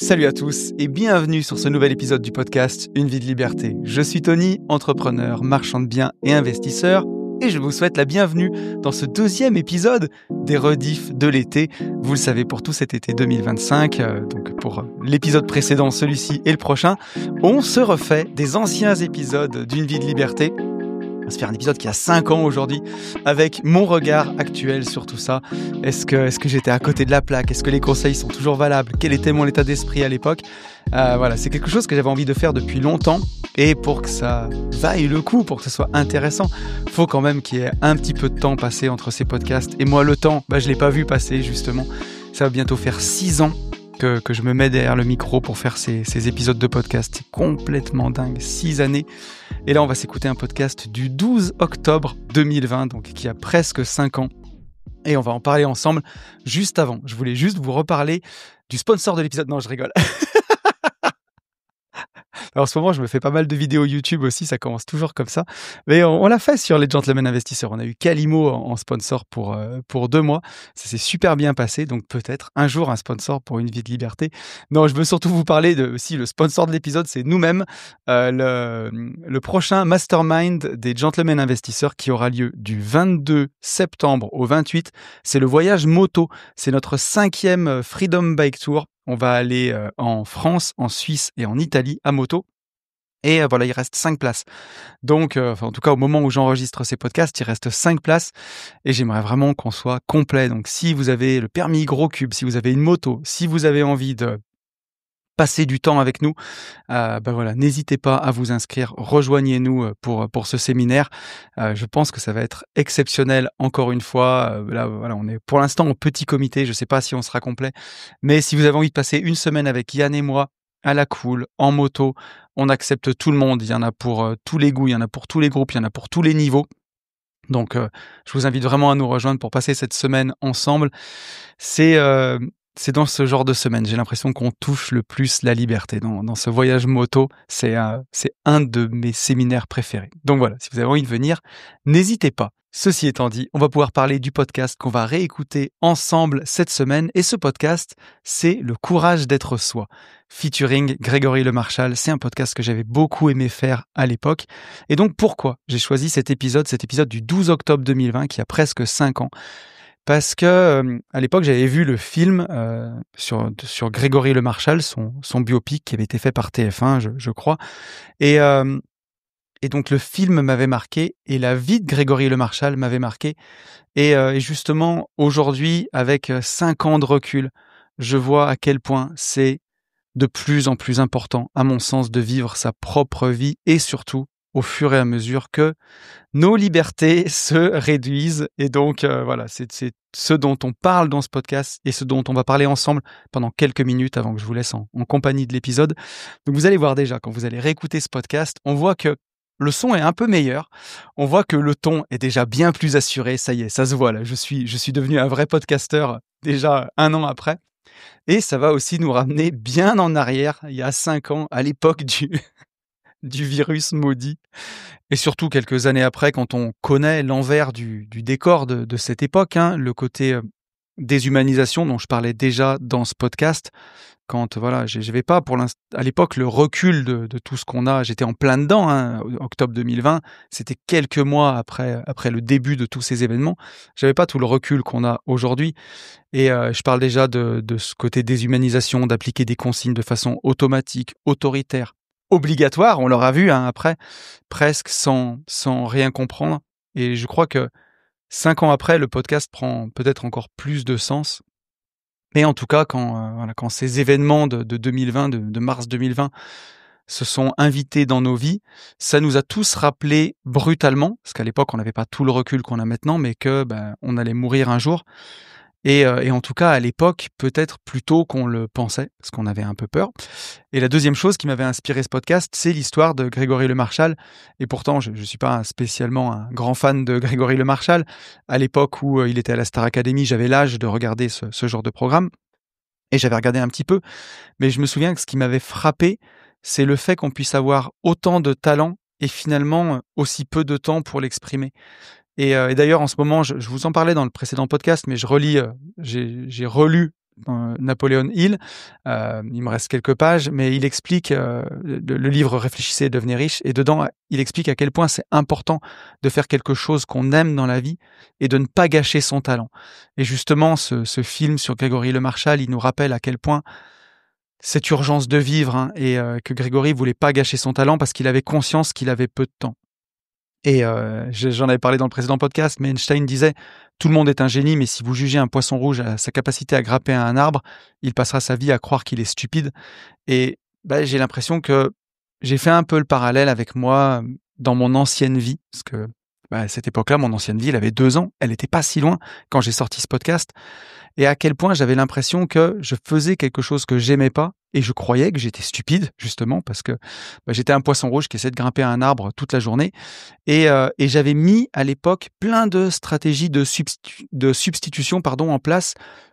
Salut à tous et bienvenue sur ce nouvel épisode du podcast Une vie de liberté. Je suis Tony, entrepreneur, marchand de biens et investisseur et je vous souhaite la bienvenue dans ce deuxième épisode des rediffs de l'été. Vous le savez, pour tout cet été 2025, donc pour l'épisode précédent, celui-ci et le prochain, on se refait des anciens épisodes d'Une vie de liberté. On va se faire un épisode qui a 5 ans aujourd'hui, avec mon regard actuel sur tout ça. Est-ce que j'étais à côté de la plaque? Est-ce que les conseils sont toujours valables? Quel était mon état d'esprit à l'époque? Voilà, c'est quelque chose que j'avais envie de faire depuis longtemps. Et pour que ça vaille le coup, pour que ce soit intéressant, faut quand même qu'il y ait un petit peu de temps passé entre ces podcasts. Et moi, le temps, je l'ai pas vu passer, justement. Ça va bientôt faire 6 ans que je me mets derrière le micro pour faire ces épisodes de podcast. C'est complètement dingue, 6 années. Et là, on va s'écouter un podcast du 12 octobre 2020, donc qui a presque 5 ans. Et on va en parler ensemble. Juste avant, je voulais juste vous reparler du sponsor de l'épisode. Non, je rigole. Alors, en ce moment, je me fais pas mal de vidéos YouTube aussi, ça commence toujours comme ça. Mais on l'a fait sur les Gentlemen Investisseurs. On a eu Calimo en sponsor pour 2 mois. Ça s'est super bien passé, donc peut-être un jour un sponsor pour Une vie de liberté. Non, je veux surtout vous parler de aussi le sponsor de l'épisode, c'est nous-mêmes. Le prochain Mastermind des Gentlemen Investisseurs qui aura lieu du 22 septembre au 28. C'est le voyage moto. C'est notre 5e Freedom Bike Tour. On va aller en France, en Suisse et en Italie à moto. Et voilà, il reste 5 places. Donc, en tout cas, au moment où j'enregistre ces podcasts, il reste 5 places. Et j'aimerais vraiment qu'on soit complet. Donc, si vous avez le permis gros cube, si vous avez une moto, si vous avez envie de passer du temps avec nous, voilà, n'hésitez pas à vous inscrire. Rejoignez-nous pour ce séminaire. Je pense que ça va être exceptionnel. Encore une fois, là, voilà, on est pour l'instant en petit comité. Je ne sais pas si on sera complet, mais si vous avez envie de passer une semaine avec Yann et moi à la cool, en moto, on accepte tout le monde. Il y en a pour tous les goûts, il y en a pour tous les groupes, il y en a pour tous les niveaux. Donc, je vous invite vraiment à nous rejoindre pour passer cette semaine ensemble. C'est dans ce genre de semaine, j'ai l'impression qu'on touche le plus la liberté. Dans ce voyage moto, c'est un de mes séminaires préférés. Donc voilà, si vous avez envie de venir, n'hésitez pas. Ceci étant dit, on va pouvoir parler du podcast qu'on va réécouter ensemble cette semaine. Et ce podcast, c'est Le courage d'être soi, featuring Grégory Le Marchal. C'est un podcast que j'avais beaucoup aimé faire à l'époque. Et donc pourquoi j'ai choisi cet épisode du 12 octobre 2020, qui a presque 5 ans? Parce que à l'époque, j'avais vu le film sur Grégory Le Marchal, son biopic qui avait été fait par TF1, je crois. Et donc le film m'avait marqué et la vie de Grégory Le Marchal m'avait marqué. Et justement, aujourd'hui, avec 5 ans de recul, je vois à quel point c'est de plus en plus important, à mon sens, de vivre sa propre vie et surtout au fur et à mesure que nos libertés se réduisent. Et donc, voilà, c'est ce dont on parle dans ce podcast et ce dont on va parler ensemble pendant quelques minutes avant que je vous laisse en compagnie de l'épisode. Donc, vous allez voir déjà, quand vous allez réécouter ce podcast, on voit que le son est un peu meilleur. On voit que le ton est déjà bien plus assuré. Ça y est, ça se voit là. Je suis devenu un vrai podcasteur déjà 1 an après. Et ça va aussi nous ramener bien en arrière, il y a 5 ans, à l'époque du virus maudit. Et surtout quelques années après, quand on connaît l'envers du décor de cette époque, le côté déshumanisation dont je parlais déjà dans ce podcast, quand voilà, j'avais pas à l'époque le recul de tout ce qu'on a. J'étais en plein dedans, octobre 2020, c'était quelques mois après le début de tous ces événements. J'avais pas tout le recul qu'on a aujourd'hui. Et je parle déjà de ce côté déshumanisation, d'appliquer des consignes de façon automatique, autoritaire, obligatoire, on l'aura vu après, presque sans rien comprendre. Et je crois que 5 ans après, le podcast prend peut-être encore plus de sens. Mais en tout cas, quand ces événements de 2020, de mars 2020, se sont invités dans nos vies, ça nous a tous rappelé brutalement, parce qu'à l'époque, on n'avait pas tout le recul qu'on a maintenant, mais que on allait mourir un jour. Et en tout cas, à l'époque, peut-être plus tôt qu'on le pensait, parce qu'on avait un peu peur. Et la deuxième chose qui m'avait inspiré ce podcast, c'est l'histoire de Grégory Le Marchal. Et pourtant, je ne suis pas spécialement un grand fan de Grégory Le Marchal. À l'époque où il était à la Star Academy, j'avais l'âge de regarder ce genre de programme. Et j'avais regardé un petit peu. Mais je me souviens que ce qui m'avait frappé, c'est le fait qu'on puisse avoir autant de talent et finalement aussi peu de temps pour l'exprimer. Et d'ailleurs, en ce moment, je vous en parlais dans le précédent podcast, mais j'ai relu Napoleon Hill. Il me reste quelques pages, mais il explique, le livre «Réfléchissez et devenez riche» et dedans, il explique à quel point c'est important de faire quelque chose qu'on aime dans la vie et de ne pas gâcher son talent. Et justement, ce film sur Grégory Le Marchal, il nous rappelle à quel point cette urgence de vivre, hein, et que Grégory voulait pas gâcher son talent parce qu'il avait conscience qu'il avait peu de temps. Et j'en avais parlé dans le précédent podcast, mais Einstein disait: «Tout le monde est un génie, mais si vous jugez un poisson rouge à sa capacité à grimper à un arbre, il passera sa vie à croire qu'il est stupide». Et j'ai l'impression que j'ai fait un peu le parallèle avec moi, dans mon ancienne vie, parce que, à cette époque-là, mon ancienne vie, elle avait 2 ans, elle était pas si loin quand j'ai sorti ce podcast. Et à quel point j'avais l'impression que je faisais quelque chose que j'aimais pas et je croyais que j'étais stupide, justement, parce que, j'étais un poisson rouge qui essaie de grimper à un arbre toute la journée. Et j'avais mis à l'époque plein de stratégies de substitution, en place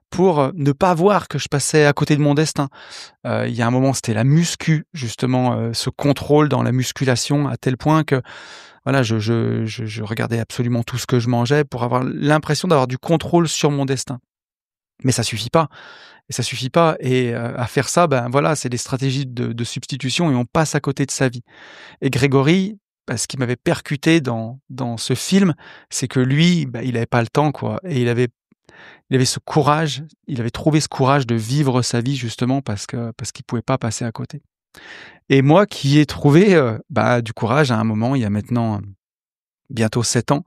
pour, ne pas voir que je passais à côté de mon destin. Il y a un moment, c'était la muscu, justement, ce contrôle dans la musculation à tel point que, voilà, je regardais absolument tout ce que je mangeais pour avoir l'impression d'avoir du contrôle sur mon destin. Mais ça suffit pas et ça suffit pas et à faire ça, voilà, c'est des stratégies de substitution et on passe à côté de sa vie. Et Grégory, ce qui m'avait percuté dans ce film, c'est que lui, il avait pas le temps, quoi, et il avait ce courage, il avait trouvé ce courage de vivre sa vie justement parce qu'il pouvait pas passer à côté. Et moi qui ai trouvé, du courage à un moment, il y a maintenant bientôt 7 ans,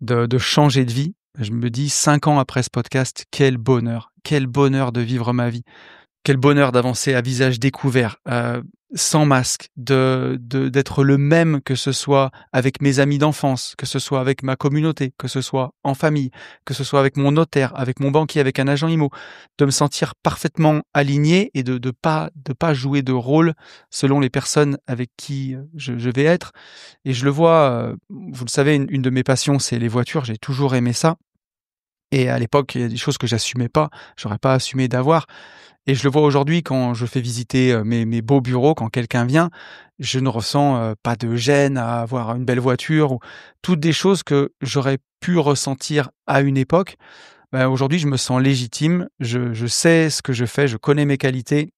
de changer de vie. Je me dis 5 ans après ce podcast, quel bonheur de vivre ma vie. Quel bonheur d'avancer à visage découvert, sans masque, d'être le même, que ce soit avec mes amis d'enfance, que ce soit avec ma communauté, que ce soit en famille, que ce soit avec mon notaire, avec mon banquier, avec un agent IMO, de me sentir parfaitement aligné et de pas jouer de rôle selon les personnes avec qui je vais être. Et je le vois, vous le savez, une de mes passions, c'est les voitures. J'ai toujours aimé ça. Et à l'époque, il y a des choses que j'assumais pas, j'aurais pas assumé d'avoir. Et je le vois aujourd'hui quand je fais visiter, mes beaux bureaux, quand quelqu'un vient, je ne ressens, pas de gêne à avoir une belle voiture ou toutes des choses que j'aurais pu ressentir à une époque. Aujourd'hui, je me sens légitime, je sais ce que je fais, je connais mes qualités,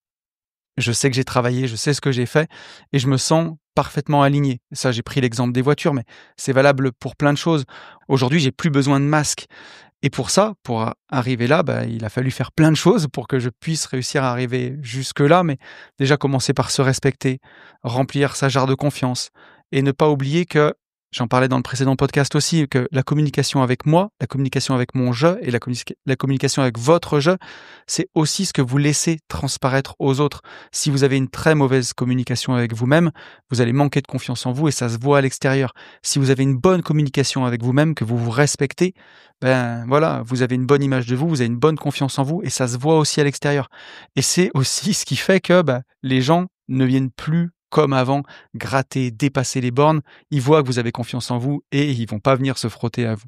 je sais que j'ai travaillé, je sais ce que j'ai fait et je me sens parfaitement aligné. Ça, j'ai pris l'exemple des voitures, mais c'est valable pour plein de choses. Aujourd'hui, j'ai plus besoin de masque. Et pour ça, pour arriver là, il a fallu faire plein de choses pour que je puisse réussir à arriver jusque-là, mais déjà commencer par se respecter, remplir sa jarre de confiance et ne pas oublier que, j'en parlais dans le précédent podcast aussi, que la communication avec moi, la communication avec mon «je» et la communication avec votre «je», c'est aussi ce que vous laissez transparaître aux autres. Si vous avez une très mauvaise communication avec vous-même, vous allez manquer de confiance en vous et ça se voit à l'extérieur. Si vous avez une bonne communication avec vous-même, que vous vous respectez, voilà, vous avez une bonne image de vous, vous avez une bonne confiance en vous et ça se voit aussi à l'extérieur. Et c'est aussi ce qui fait que, les gens ne viennent plus comme avant gratter, dépasser les bornes. Ils voient que vous avez confiance en vous et ils vont pas venir se frotter à vous.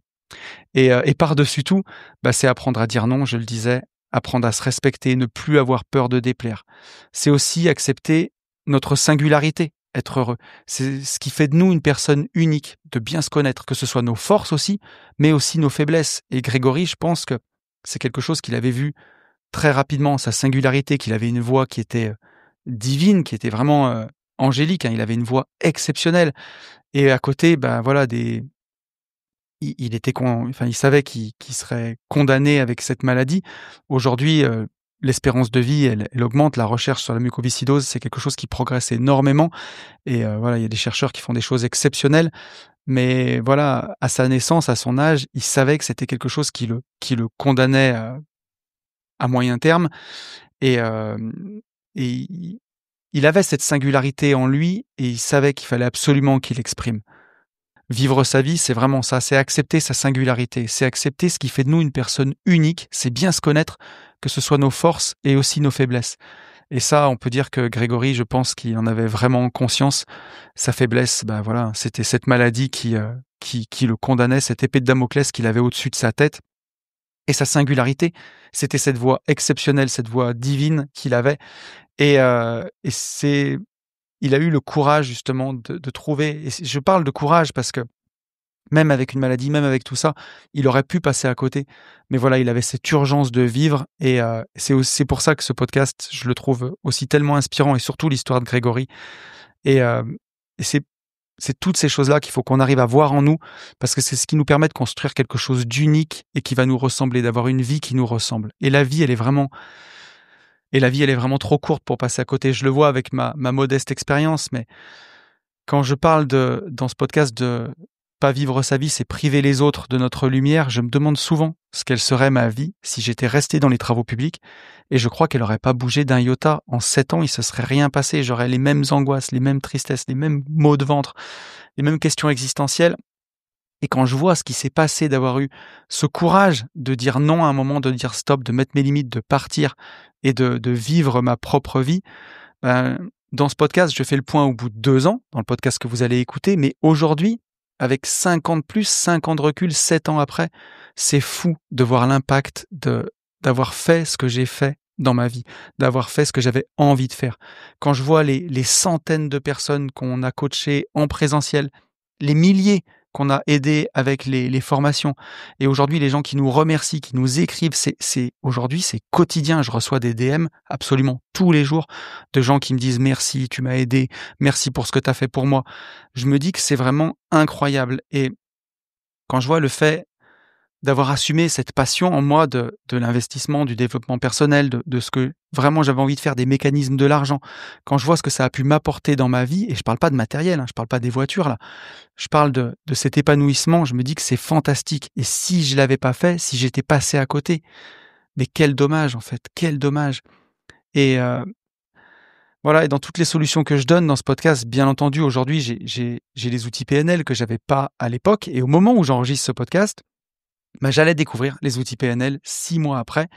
Et par-dessus tout, c'est apprendre à dire non, je le disais, apprendre à se respecter, ne plus avoir peur de déplaire. C'est aussi accepter notre singularité, être heureux. C'est ce qui fait de nous une personne unique, de bien se connaître, que ce soit nos forces aussi, mais aussi nos faiblesses. Et Grégory, je pense que c'est quelque chose qu'il avait vu très rapidement, sa singularité, qu'il avait une voix qui était divine, qui était vraiment angélique, hein. Il avait une voix exceptionnelle. Et à côté, voilà, il était il savait qu'il serait condamné avec cette maladie. Aujourd'hui, l'espérance de vie, elle augmente. La recherche sur la mucoviscidose, c'est quelque chose qui progresse énormément et voilà, il y a des chercheurs qui font des choses exceptionnelles. Mais voilà, à sa naissance, à son âge, il savait que c'était quelque chose qui le condamnait, à moyen terme et hem et il avait cette singularité en lui et il savait qu'il fallait absolument qu'il l'exprime. Vivre sa vie, c'est vraiment ça, c'est accepter sa singularité, c'est accepter ce qui fait de nous une personne unique, c'est bien se connaître, que ce soit nos forces et aussi nos faiblesses. Et ça, on peut dire que Grégory, je pense qu'il en avait vraiment conscience. Sa faiblesse, voilà, c'était cette maladie qui le condamnait, cette épée de Damoclès qu'il avait au-dessus de sa tête. Et sa singularité, c'était cette voix exceptionnelle, cette voix divine qu'il avait. Et il a eu le courage justement de trouver, et je parle de courage parce que Même avec une maladie, même avec tout ça, il aurait pu passer à côté. Mais voilà, il avait cette urgence de vivre et c'est pour ça que ce podcast, je le trouve aussi tellement inspirant et surtout l'histoire de Grégory. Et, euh, et c'est toutes ces choses-là qu'il faut qu'on arrive à voir en nous parce que c'est ce qui nous permet de construire quelque chose d'unique et qui va nous ressembler, d'avoir une vie qui nous ressemble. La vie, elle est vraiment trop courte pour passer à côté. Je le vois avec ma modeste expérience, mais quand je parle dans ce podcast de pas vivre sa vie, c'est priver les autres de notre lumière, je me demande souvent ce qu'elle serait ma vie si j'étais resté dans les travaux publics. Et je crois qu'elle n'aurait pas bougé d'un iota. En 7 ans, il se serait rien passé. J'aurais les mêmes angoisses, les mêmes tristesses, les mêmes maux de ventre, les mêmes questions existentielles. Et quand je vois ce qui s'est passé, d'avoir eu ce courage de dire non à un moment, de dire stop, de mettre mes limites, de partir et de vivre ma propre vie, ben, dans ce podcast, je fais le point au bout de 2 ans, dans le podcast que vous allez écouter, mais aujourd'hui, avec 5 ans de plus, 5 ans de recul, 7 ans après, c'est fou de voir l'impact d'avoir fait ce que j'ai fait dans ma vie, d'avoir fait ce que j'avais envie de faire. Quand je vois les centaines de personnes qu'on a coachées en présentiel, les milliers qu'on a aidés avec les formations, et aujourd'hui les gens qui nous remercient, qui nous écrivent, aujourd'hui c'est quotidien. Je reçois des DM absolument tous les jours de gens qui me disent merci, tu m'as aidé, merci pour ce que tu as fait pour moi. Je me dis que c'est vraiment incroyable. Et quand je vois le fait d'avoir assumé cette passion en moi de l'investissement, du développement personnel, de ce que vraiment j'avais envie de faire, des mécanismes de l'argent, quand je vois ce que ça a pu m'apporter dans ma vie, et je parle pas de matériel, je parle pas des voitures là, je parle de cet épanouissement, je me dis que c'est fantastique. Et si je l'avais pas fait, si j'étais passé à côté, mais quel dommage en fait, quel dommage. Et voilà, et dans toutes les solutions que je donne dans ce podcast, bien entendu, aujourd'hui, j'ai les outils PNL que j'avais pas à l'époque. Et au moment où j'enregistre ce podcast, j'allais découvrir les outils PNL 6 mois après.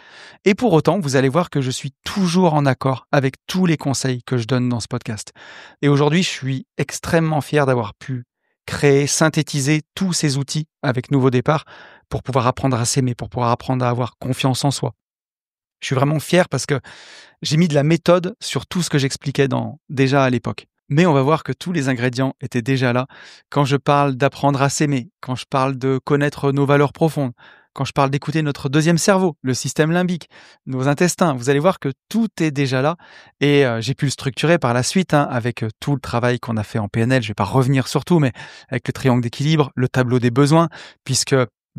Et pour autant, vous allez voir que je suis toujours en accord avec tous les conseils que je donne dans ce podcast. Et aujourd'hui, je suis extrêmement fier d'avoir pu créer, synthétiser tous ces outils avec Nouveau Départ pour pouvoir apprendre à s'aimer, pour pouvoir apprendre à avoir confiance en soi. Je suis vraiment fier parce que j'ai mis de la méthode sur tout ce que j'expliquais déjà à l'époque. Mais on va voir que tous les ingrédients étaient déjà là. Quand je parle d'apprendre à s'aimer, quand je parle de connaître nos valeurs profondes, quand je parle d'écouter notre deuxième cerveau, le système limbique, nos intestins, vous allez voir que tout est déjà là. Et j'ai pu le structurer par la suite avec tout le travail qu'on a fait en PNL. Je ne vais pas revenir sur tout, mais avec le triangle d'équilibre, le tableau des besoins, puisque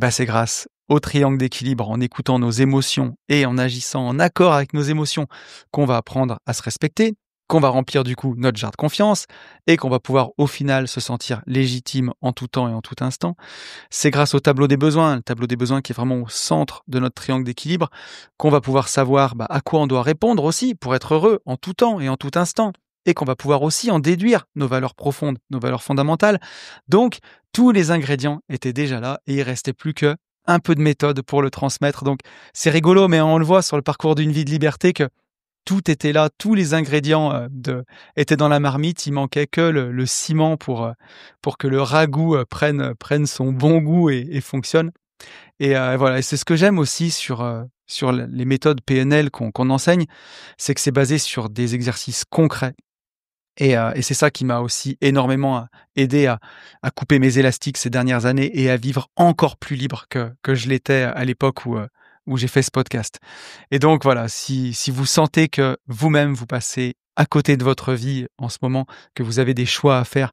c'est grâce au triangle d'équilibre, en écoutant nos émotions et en agissant en accord avec nos émotions, qu'on va apprendre à se respecter, qu'on va remplir du coup notre jarre de confiance et qu'on va pouvoir au final se sentir légitime en tout temps et en tout instant. C'est grâce au tableau des besoins, le tableau des besoins qui est vraiment au centre de notre triangle d'équilibre, qu'on va pouvoir savoir à quoi on doit répondre aussi pour être heureux en tout temps et en tout instant, et qu'on va pouvoir aussi en déduire nos valeurs profondes, nos valeurs fondamentales. Donc, tous les ingrédients étaient déjà là et il restait plus que un peu de méthode pour le transmettre. Donc, c'est rigolo, mais on le voit sur le parcours d'une vie de liberté que tout était là, tous les ingrédients étaient dans la marmite. Il manquait que le ciment pour que le ragoût prenne son bon goût et fonctionne. Et voilà, et c'est ce que j'aime aussi sur les méthodes PNL qu'on enseigne, c'est que c'est basé sur des exercices concrets. Et c'est ça qui m'a aussi énormément aidé à couper mes élastiques ces dernières années et à vivre encore plus libre que je l'étais à l'époque où j'ai fait ce podcast. Et donc voilà, si vous sentez que vous-même vous passez à côté de votre vie en ce moment, que vous avez des choix à faire,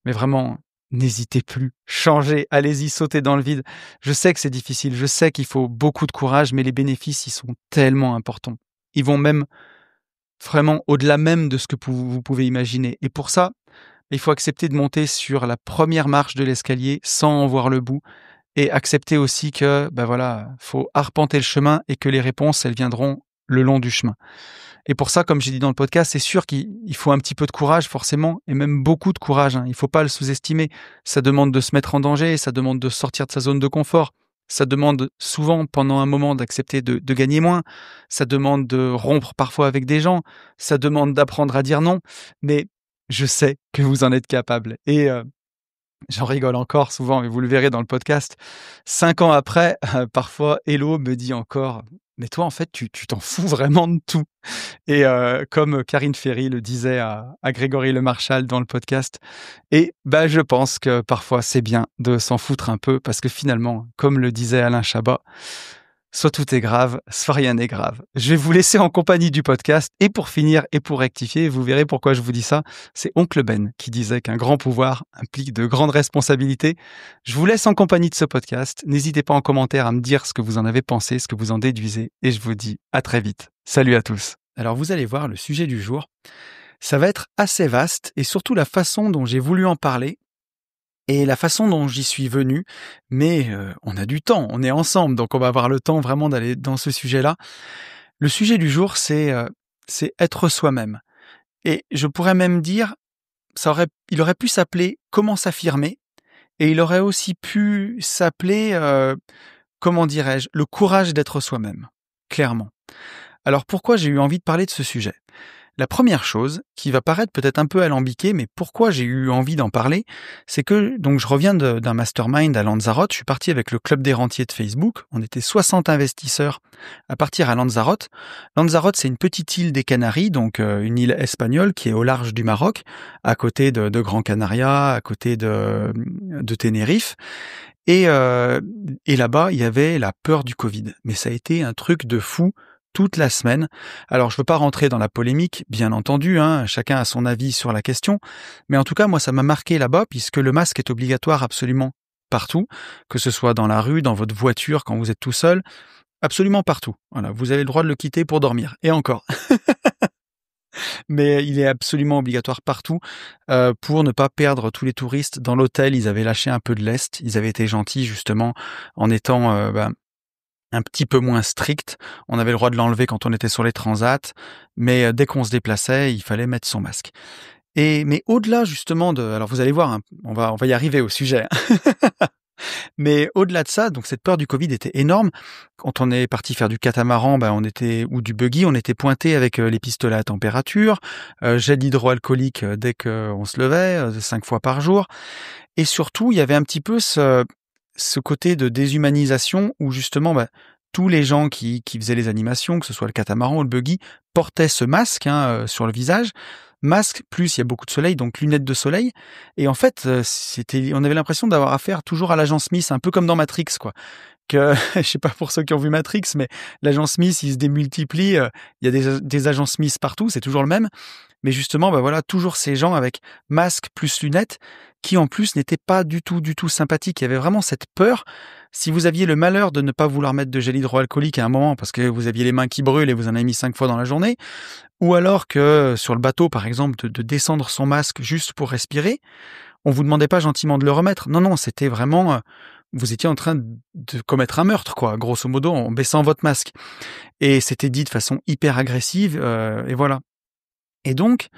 mais vraiment, n'hésitez plus, changez, allez-y, sautez dans le vide. Je sais que c'est difficile, je sais qu'il faut beaucoup de courage, mais les bénéfices, ils sont tellement importants. Ils vont même vraiment au-delà même de ce que vous pouvez imaginer. Et pour ça, il faut accepter de monter sur la première marche de l'escalier sans en voir le bout et accepter aussi que, faut arpenter le chemin et que les réponses, elles viendront le long du chemin. Et pour ça, comme j'ai dit dans le podcast, c'est sûr qu'il faut un petit peu de courage forcément, et même beaucoup de courage. Il ne faut pas le sous-estimer. Ça demande de se mettre en danger, ça demande de sortir de sa zone de confort. Ça demande souvent, pendant un moment, d'accepter de gagner moins. Ça demande de rompre parfois avec des gens. Ça demande d'apprendre à dire non. Mais je sais que vous en êtes capable. Et j'en rigole encore souvent, et vous le verrez dans le podcast. 5 ans après, parfois, Hello me dit encore mais toi, en fait, tu t'en fous vraiment de tout. Et comme Karine Ferry le disait à Grégory Le Marchal dans le podcast, et bah, je pense que parfois c'est bien de s'en foutre un peu parce que finalement, comme le disait Alain Chabat, soit tout est grave, soit rien n'est grave. Je vais vous laisser en compagnie du podcast et pour finir et pour rectifier, vous verrez pourquoi je vous dis ça, c'est Oncle Ben qui disait qu'un grand pouvoir implique de grandes responsabilités. Je vous laisse en compagnie de ce podcast. N'hésitez pas en commentaire à me dire ce que vous en avez pensé, ce que vous en déduisez et je vous dis à très vite. Salut à tous. Alors vous allez voir le sujet du jour. Ça va être assez vaste et surtout la façon dont j'ai voulu en parler et la façon dont j'y suis venu. Mais on a du temps, on est ensemble, donc on va avoir le temps vraiment d'aller dans ce sujet-là. Le sujet du jour, c'est être soi-même. Et je pourrais même dire, il aurait pu s'appeler Comment s'affirmer et il aurait aussi pu s'appeler, comment dirais-je, le courage d'être soi-même, clairement. Alors pourquoi j'ai eu envie de parler de ce sujet ? La première chose, qui va paraître peut-être un peu alambiquée, mais pourquoi j'ai eu envie d'en parler, c'est que donc je reviens d'un mastermind à Lanzarote. Je suis parti avec le club des rentiers de Facebook. On était 60 investisseurs à partir à Lanzarote. Lanzarote, c'est une petite île des Canaries, donc une île espagnole qui est au large du Maroc, à côté de Gran Canaria, à côté de Tenerife. Et là-bas, il y avait la peur du Covid. Mais ça a été un truc de fou toute la semaine. Alors, je veux pas rentrer dans la polémique, bien entendu, hein, chacun a son avis sur la question, mais en tout cas, moi, ça m'a marqué là-bas, puisque le masque est obligatoire absolument partout, que ce soit dans la rue, dans votre voiture, quand vous êtes tout seul, absolument partout. Voilà, vous avez le droit de le quitter pour dormir, et encore. Mais il est absolument obligatoire partout pour ne pas perdre tous les touristes. Dans l'hôtel, ils avaient lâché un peu de lest, ils avaient été gentils justement en étant un petit peu moins strict. On avait le droit de l'enlever quand on était sur les transats, mais dès qu'on se déplaçait, il fallait mettre son masque. Mais au-delà justement alors vous allez voir, hein, on va y arriver au sujet. Mais au-delà de ça, donc cette peur du Covid était énorme. Quand on est parti faire du catamaran, ou du buggy, on était pointé avec les pistolets à température, gel hydroalcoolique dès qu'on se levait, 5 fois par jour. Et surtout, il y avait un petit peu ce côté de déshumanisation où justement tous les gens qui faisaient les animations, que ce soit le catamaran ou le buggy, portaient ce masque sur le visage. Masque, plus il y a beaucoup de soleil, donc lunettes de soleil. Et en fait, on avait l'impression d'avoir affaire toujours à l'agent Smith, un peu comme dans Matrix, quoi. Que, je sais pas pour ceux qui ont vu Matrix, mais l'agent Smith, il se démultiplie, il y a des agents Smith partout, c'est toujours le même. Mais justement, toujours ces gens avec masque plus lunettes, qui en plus n'étaient pas du tout sympathiques. Il y avait vraiment cette peur. Si vous aviez le malheur de ne pas vouloir mettre de gel hydroalcoolique à un moment parce que vous aviez les mains qui brûlent et vous en avez mis 5 fois dans la journée, ou alors que sur le bateau, par exemple, de descendre son masque juste pour respirer, on vous demandait pas gentiment de le remettre. Non, c'était vraiment, vous étiez en train de commettre un meurtre, quoi, grosso modo, en baissant votre masque. Et c'était dit de façon hyper agressive, et voilà. Et donc,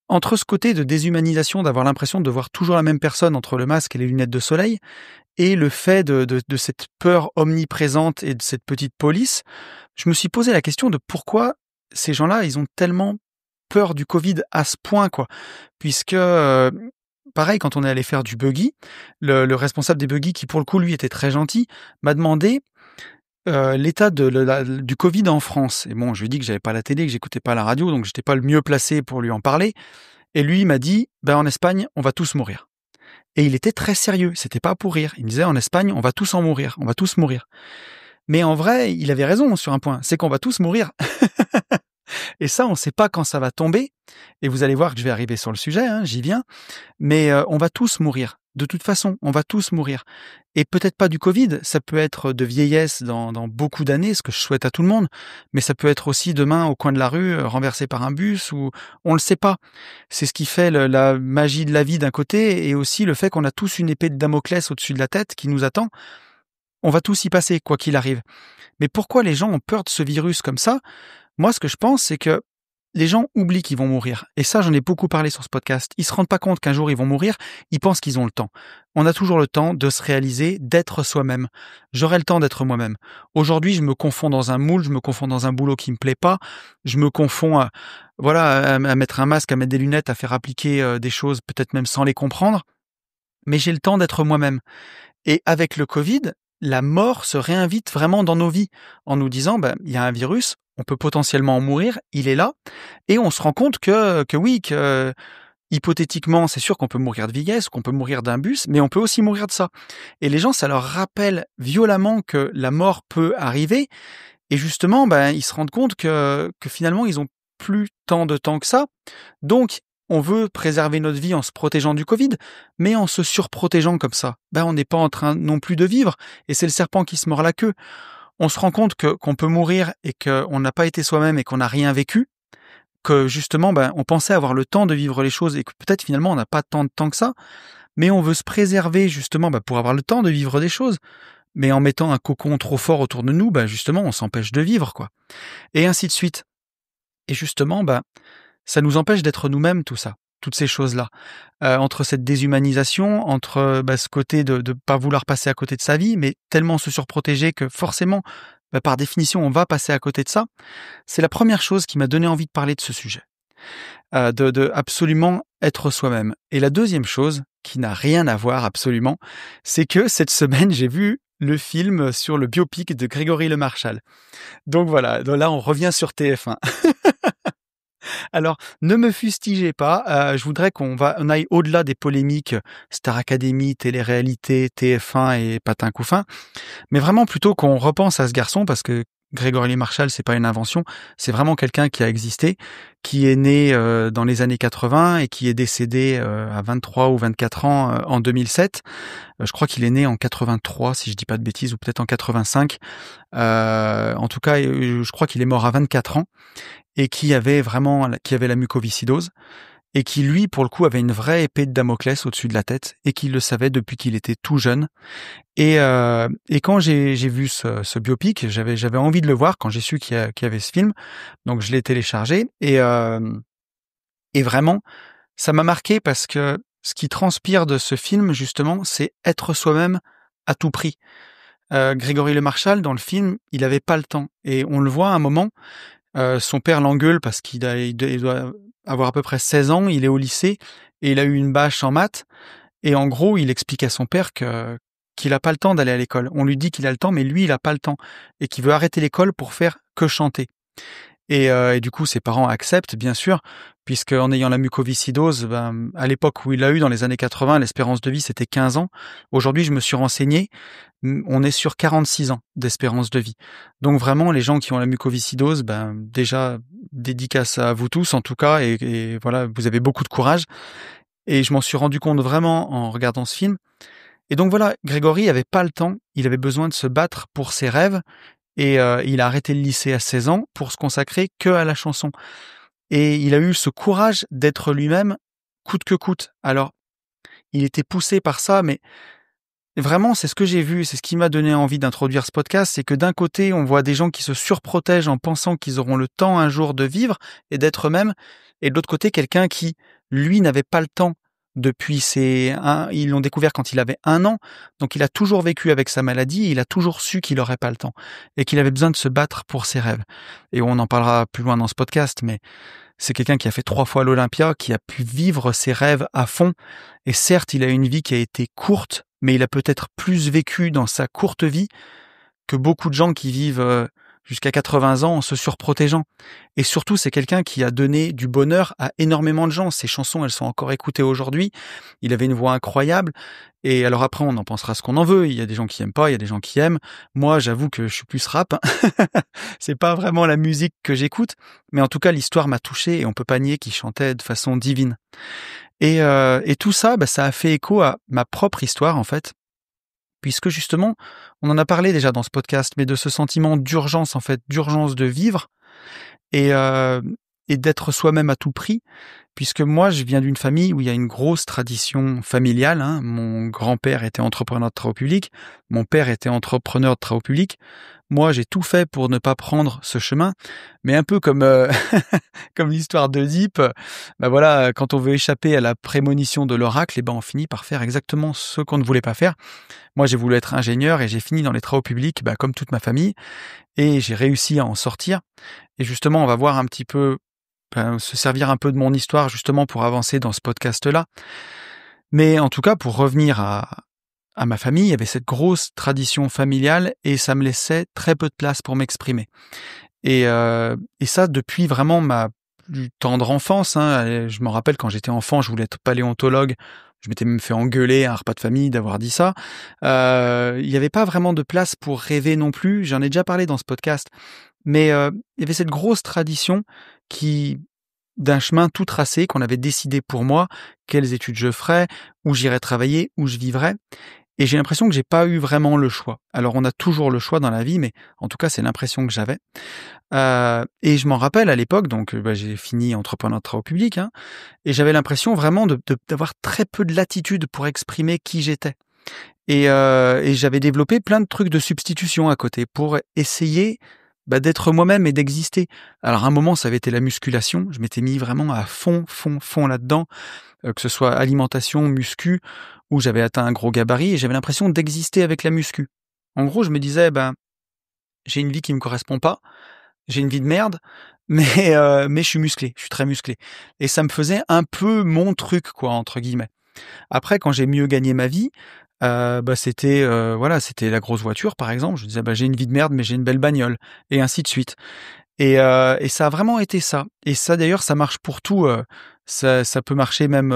entre ce côté de déshumanisation, d'avoir l'impression de voir toujours la même personne entre le masque et les lunettes de soleil, et le fait de cette peur omniprésente et de cette petite police, je me suis posé la question de pourquoi ces gens-là, ils ont tellement peur du Covid à ce point, quoi. Puisque, pareil, quand on est allé faire du buggy, le responsable des buggy, qui pour le coup, lui, était très gentil, m'a demandé l'état du Covid en France. Et bon, je lui ai dit que j'avais pas la télé, que j'écoutais pas la radio, donc j'étais pas le mieux placé pour lui en parler. Et lui, il m'a dit, en Espagne, on va tous mourir. Et il était très sérieux, c'était pas pour rire. Il me disait, en Espagne, on va tous en mourir, on va tous mourir. Mais en vrai, il avait raison sur un point, c'est qu'on va tous mourir. Et ça, on sait pas quand ça va tomber. Et vous allez voir que je vais arriver sur le sujet, hein, j'y viens. Mais on va tous mourir. De toute façon, on va tous mourir. Et peut-être pas du Covid, ça peut être de vieillesse dans beaucoup d'années, ce que je souhaite à tout le monde, mais ça peut être aussi demain au coin de la rue, renversé par un bus, ou on le sait pas. C'est ce qui fait la magie de la vie d'un côté, et aussi le fait qu'on a tous une épée de Damoclès au-dessus de la tête qui nous attend. On va tous y passer, quoi qu'il arrive. Mais pourquoi les gens ont peur de ce virus comme ça ? Moi, ce que je pense, c'est que les gens oublient qu'ils vont mourir. Et ça, j'en ai beaucoup parlé sur ce podcast. Ils se rendent pas compte qu'un jour ils vont mourir. Ils pensent qu'ils ont le temps. On a toujours le temps de se réaliser, d'être soi-même. J'aurai le temps d'être moi-même. Aujourd'hui, je me confonds dans un moule, je me confonds dans un boulot qui me plaît pas. Je me confonds à mettre un masque, à mettre des lunettes, à faire appliquer des choses, peut-être même sans les comprendre. Mais j'ai le temps d'être moi-même. Et avec le Covid, la mort se réinvite vraiment dans nos vies en nous disant, il y a un virus, on peut potentiellement en mourir, il est là, et on se rend compte que oui, que hypothétiquement, c'est sûr qu'on peut mourir de vieillesse, qu'on peut mourir d'un bus, mais on peut aussi mourir de ça. Et les gens, ça leur rappelle violemment que la mort peut arriver, et justement, ils se rendent compte que finalement, ils ont plus tant de temps que ça. Donc, on veut préserver notre vie en se protégeant du Covid, mais en se surprotégeant comme ça, on n'est pas en train non plus de vivre, et c'est le serpent qui se mord la queue. On se rend compte qu'on peut mourir et qu'on n'a pas été soi-même et qu'on n'a rien vécu, que justement, on pensait avoir le temps de vivre les choses et que peut-être finalement on n'a pas tant de temps que ça, mais on veut se préserver justement pour avoir le temps de vivre des choses. Mais en mettant un cocon trop fort autour de nous, justement, on s'empêche de vivre, quoi. Et ainsi de suite. Et justement, ça nous empêche d'être nous-mêmes, tout ça, toutes ces choses-là. Entre cette déshumanisation, entre ce côté de pas vouloir passer à côté de sa vie, mais tellement se surprotéger que forcément, par définition, on va passer à côté de ça. C'est la première chose qui m'a donné envie de parler de ce sujet. De absolument être soi-même. Et la deuxième chose, qui n'a rien à voir absolument, c'est que cette semaine, j'ai vu le film sur le biopic de Grégory Le Marchal. Donc voilà, là on revient sur TF1. Alors, ne me fustigez pas, je voudrais qu'on aille au-delà des polémiques Star Academy, télé-réalité, TF1 et Patin Couffin, mais vraiment plutôt qu'on repense à ce garçon, parce que Grégory Le Marchal, c'est pas une invention, c'est vraiment quelqu'un qui a existé, qui est né dans les années 80 et qui est décédé à 23 ou 24 ans en 2007. Je crois qu'il est né en 83, si je dis pas de bêtises, ou peut-être en 85. En tout cas, je crois qu'il est mort à 24 ans et qui avait la mucoviscidose et qui, lui, pour le coup, avait une vraie épée de Damoclès au-dessus de la tête et qui le savait depuis qu'il était tout jeune. Et quand j'ai vu ce biopic, j'avais envie de le voir quand j'ai su qu'il y avait ce film. Donc je l'ai téléchargé et vraiment, ça m'a marqué parce que ce qui transpire de ce film, justement, c'est être soi-même à tout prix. Grégory Le Marchal, dans le film, il avait pas le temps. Et on le voit à un moment, son père l'engueule parce qu'il doit avoir à peu près 16 ans, il est au lycée et il a eu une bâche en maths. Et en gros, il explique à son père qu'il a pas le temps d'aller à l'école. On lui dit qu'il a le temps, mais lui, il a pas le temps. Et qu'il veut arrêter l'école pour faire que chanter. Et du coup, ses parents acceptent, bien sûr, puisque en ayant la mucoviscidose, à l'époque où il l'a eu, dans les années 80, l'espérance de vie, c'était 15 ans. Aujourd'hui, je me suis renseigné, on est sur 46 ans d'espérance de vie. Donc vraiment, les gens qui ont la mucoviscidose, déjà, dédicace à vous tous, en tout cas, et voilà, vous avez beaucoup de courage. Et je m'en suis rendu compte vraiment en regardant ce film. Et donc voilà, Grégory avait pas le temps, il avait besoin de se battre pour ses rêves, et il a arrêté le lycée à 16 ans pour se consacrer que à la chanson. Et il a eu ce courage d'être lui-même coûte que coûte. Alors, il était poussé par ça, mais vraiment, c'est ce que j'ai vu, c'est ce qui m'a donné envie d'introduire ce podcast, c'est que d'un côté, on voit des gens qui se surprotègent en pensant qu'ils auront le temps un jour de vivre et d'être eux-mêmes, et de l'autre côté, quelqu'un qui, lui, n'avait pas le temps depuis ils l'ont découvert quand il avait 1 an, donc il a toujours vécu avec sa maladie, et il a toujours su qu'il n'aurait pas le temps, et qu'il avait besoin de se battre pour ses rêves. Et on en parlera plus loin dans ce podcast, mais c'est quelqu'un qui a fait 3 fois l'Olympia, qui a pu vivre ses rêves à fond, et certes, il a une vie qui a été courte, mais il a peut-être plus vécu dans sa courte vie que beaucoup de gens qui vivent jusqu'à 80 ans en se surprotégeant. Et surtout, c'est quelqu'un qui a donné du bonheur à énormément de gens. Ses chansons, elles sont encore écoutées aujourd'hui. Il avait une voix incroyable. Et alors après, on en pensera ce qu'on en veut. Il y a des gens qui aiment pas, il y a des gens qui aiment. Moi, j'avoue que je suis plus rap. C'est pas vraiment la musique que j'écoute. Mais en tout cas, l'histoire m'a touché et on peut pas nier qu'il chantait de façon divine. Et tout ça, ça a fait écho à ma propre histoire, en fait. Puisque justement, on en a parlé déjà dans ce podcast, mais de ce sentiment d'urgence, en fait, d'urgence de vivre et, et d'être soi-même à tout prix. Puisque moi, je viens d'une famille où il y a une grosse tradition familiale. Mon grand-père était entrepreneur de travaux publics, mon père était entrepreneur de travaux publics. Moi, j'ai tout fait pour ne pas prendre ce chemin, mais un peu comme comme l'histoire d'Oedipe, voilà, quand on veut échapper à la prémonition de l'oracle, on finit par faire exactement ce qu'on ne voulait pas faire. Moi, j'ai voulu être ingénieur et j'ai fini dans les travaux publics, comme toute ma famille, et j'ai réussi à en sortir. Et justement, on va voir un petit peu, se servir un peu de mon histoire justement pour avancer dans ce podcast-là. Mais en tout cas, pour revenir à ma famille, il y avait cette grosse tradition familiale et ça me laissait très peu de place pour m'exprimer. Et ça depuis vraiment ma plus tendre enfance, hein. Et je me rappelle quand j'étais enfant, je voulais être paléontologue. Je m'étais même fait engueuler à un repas de famille d'avoir dit ça. Il y avait pas vraiment de place pour rêver non plus. J'en ai déjà parlé dans ce podcast, mais il y avait cette grosse tradition qui d'un chemin tout tracé qu'on avait décidé pour moi, quelles études je ferais, où j'irais travailler, où je vivrais. Et j'ai l'impression que j'ai pas eu vraiment le choix. Alors on a toujours le choix dans la vie, mais en tout cas c'est l'impression que j'avais. Et je m'en rappelle à l'époque, donc j'ai fini entrepreneur de travaux publics, hein, et j'avais l'impression vraiment d'avoir très peu de latitude pour exprimer qui j'étais. Et j'avais développé plein de trucs de substitution à côté pour essayer d'être moi-même et d'exister. Alors à un moment, ça avait été la musculation. Je m'étais mis vraiment à fond là-dedans, que ce soit alimentation, muscu, où j'avais atteint un gros gabarit et j'avais l'impression d'exister avec la muscu. En gros, je me disais, j'ai une vie qui me correspond pas, j'ai une vie de merde, mais je suis musclé, je suis très musclé. Et ça me faisait un peu «mon truc» quoi, entre guillemets. Après, quand j'ai mieux gagné ma vie, c'était, c'était la grosse voiture, par exemple. Je disais: «J'ai une vie de merde, mais j'ai une belle bagnole» et ainsi de suite. Et ça a vraiment été ça. Et ça, d'ailleurs, ça marche pour tout, ça peut marcher même,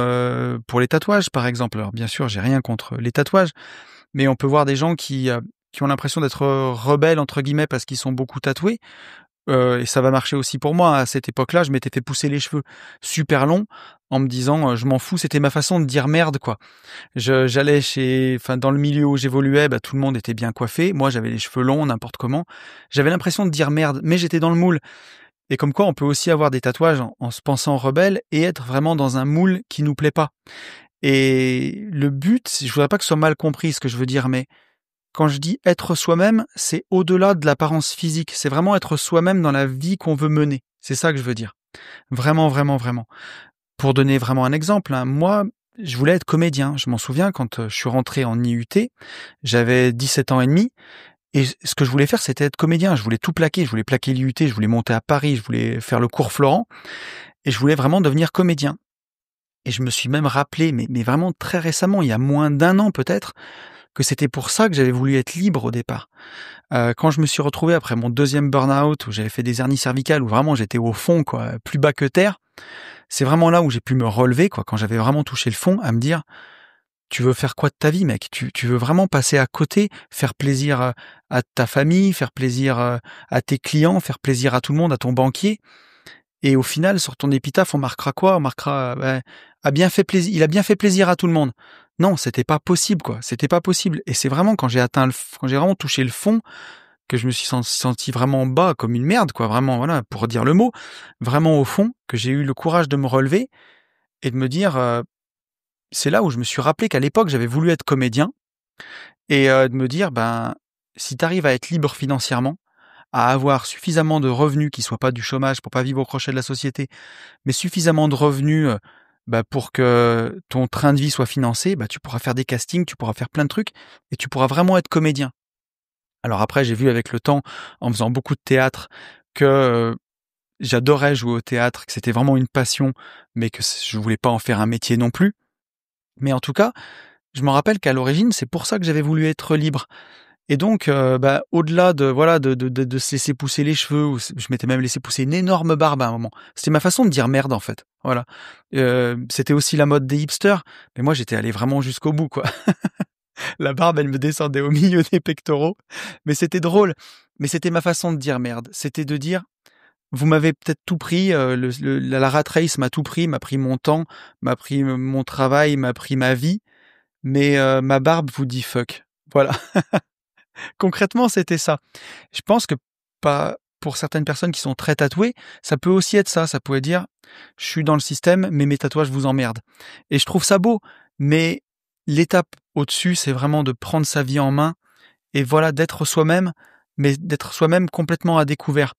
pour les tatouages, par exemple. Alors bien sûr, j'ai rien contre les tatouages, mais on peut voir des gens qui ont l'impression d'être, «rebelles» entre guillemets parce qu'ils sont beaucoup tatoués. Et ça va marcher aussi pour moi. À cette époque-là, je m'étais fait pousser les cheveux super longs en me disant, «Je m'en fous». C'était ma façon de dire merde, quoi. J'allais dans le milieu où j'évoluais, tout le monde était bien coiffé. Moi, j'avais les cheveux longs, n'importe comment. J'avais l'impression de dire merde, mais j'étais dans le moule. Et comme quoi, on peut aussi avoir des tatouages en se pensant rebelle et être vraiment dans un moule qui nous plaît pas. Et le but, je voudrais pas que ce soit mal compris ce que je veux dire, mais quand je dis être soi-même, c'est au-delà de l'apparence physique. C'est vraiment être soi-même dans la vie qu'on veut mener. C'est ça que je veux dire. Vraiment, vraiment, vraiment. Pour donner vraiment un exemple, hein, moi, je voulais être comédien. Je m'en souviens quand je suis rentré en IUT, j'avais 17 ans et demi. Et ce que je voulais faire, c'était être comédien. Je voulais tout plaquer. Je voulais plaquer l'IUT, je voulais monter à Paris, je voulais faire le cours Florent. Et je voulais vraiment devenir comédien. Et je me suis même rappelé, mais vraiment très récemment, il y a moins d'un an peut-être, que c'était pour ça que j'avais voulu être libre au départ. Quand je me suis retrouvé après mon deuxième burn-out, où j'avais fait des hernies cervicales, où vraiment j'étais au fond, quoi, plus bas que terre, c'est vraiment là où j'ai pu me relever, quoi, quand j'avais vraiment touché le fond, à me dire: «Tu veux faire quoi de ta vie, mec? Tu veux vraiment passer à côté, faire plaisir, à ta famille, faire plaisir, à tes clients, faire plaisir à tout le monde, à ton banquier?» Et au final, sur ton épitaphe, on marquera quoi? On marquera, il a bien fait plaisir à tout le monde. Non, c'était pas possible, quoi. C'était pas possible. Et c'est vraiment quand j'ai vraiment touché le fond, que je me suis senti vraiment bas comme une merde, quoi. Vraiment, voilà, pour dire le mot, vraiment au fond, que j'ai eu le courage de me relever et de me dire, c'est là où je me suis rappelé qu'à l'époque, j'avais voulu être comédien et de me dire, si tu arrives à être libre financièrement, à avoir suffisamment de revenus qui soient pas du chômage pour pas vivre au crochet de la société, mais suffisamment de revenus, pour que ton train de vie soit financé, tu pourras faire des castings, tu pourras faire plein de trucs et tu pourras vraiment être comédien. Alors après, j'ai vu avec le temps, en faisant beaucoup de théâtre, que, j'adorais jouer au théâtre, que c'était vraiment une passion, mais que je voulais pas en faire un métier non plus. Mais en tout cas, je me rappelle qu'à l'origine, c'est pour ça que j'avais voulu être libre. Et donc, au-delà de se laisser pousser les cheveux, ou je m'étais même laissé pousser une énorme barbe à un moment. C'était ma façon de dire merde, en fait. Voilà. C'était aussi la mode des hipsters, mais moi, j'étais allé vraiment jusqu'au bout, quoi. La barbe, elle me descendait au milieu des pectoraux, mais c'était drôle. Mais c'était ma façon de dire merde. C'était de dire: «Vous m'avez peut-être tout pris, la rat race m'a tout pris, m'a pris mon temps, m'a pris mon travail, m'a pris ma vie, mais ma barbe vous dit fuck». Voilà. Concrètement, c'était ça. Je pense que pas pour certaines personnes qui sont très tatouées, ça peut aussi être ça. Ça pourrait dire: «Je suis dans le système, mais mes tatouages vous emmerdent». Et je trouve ça beau, mais l'étape au-dessus, c'est vraiment de prendre sa vie en main et voilà, d'être soi-même, mais d'être soi-même complètement à découvert.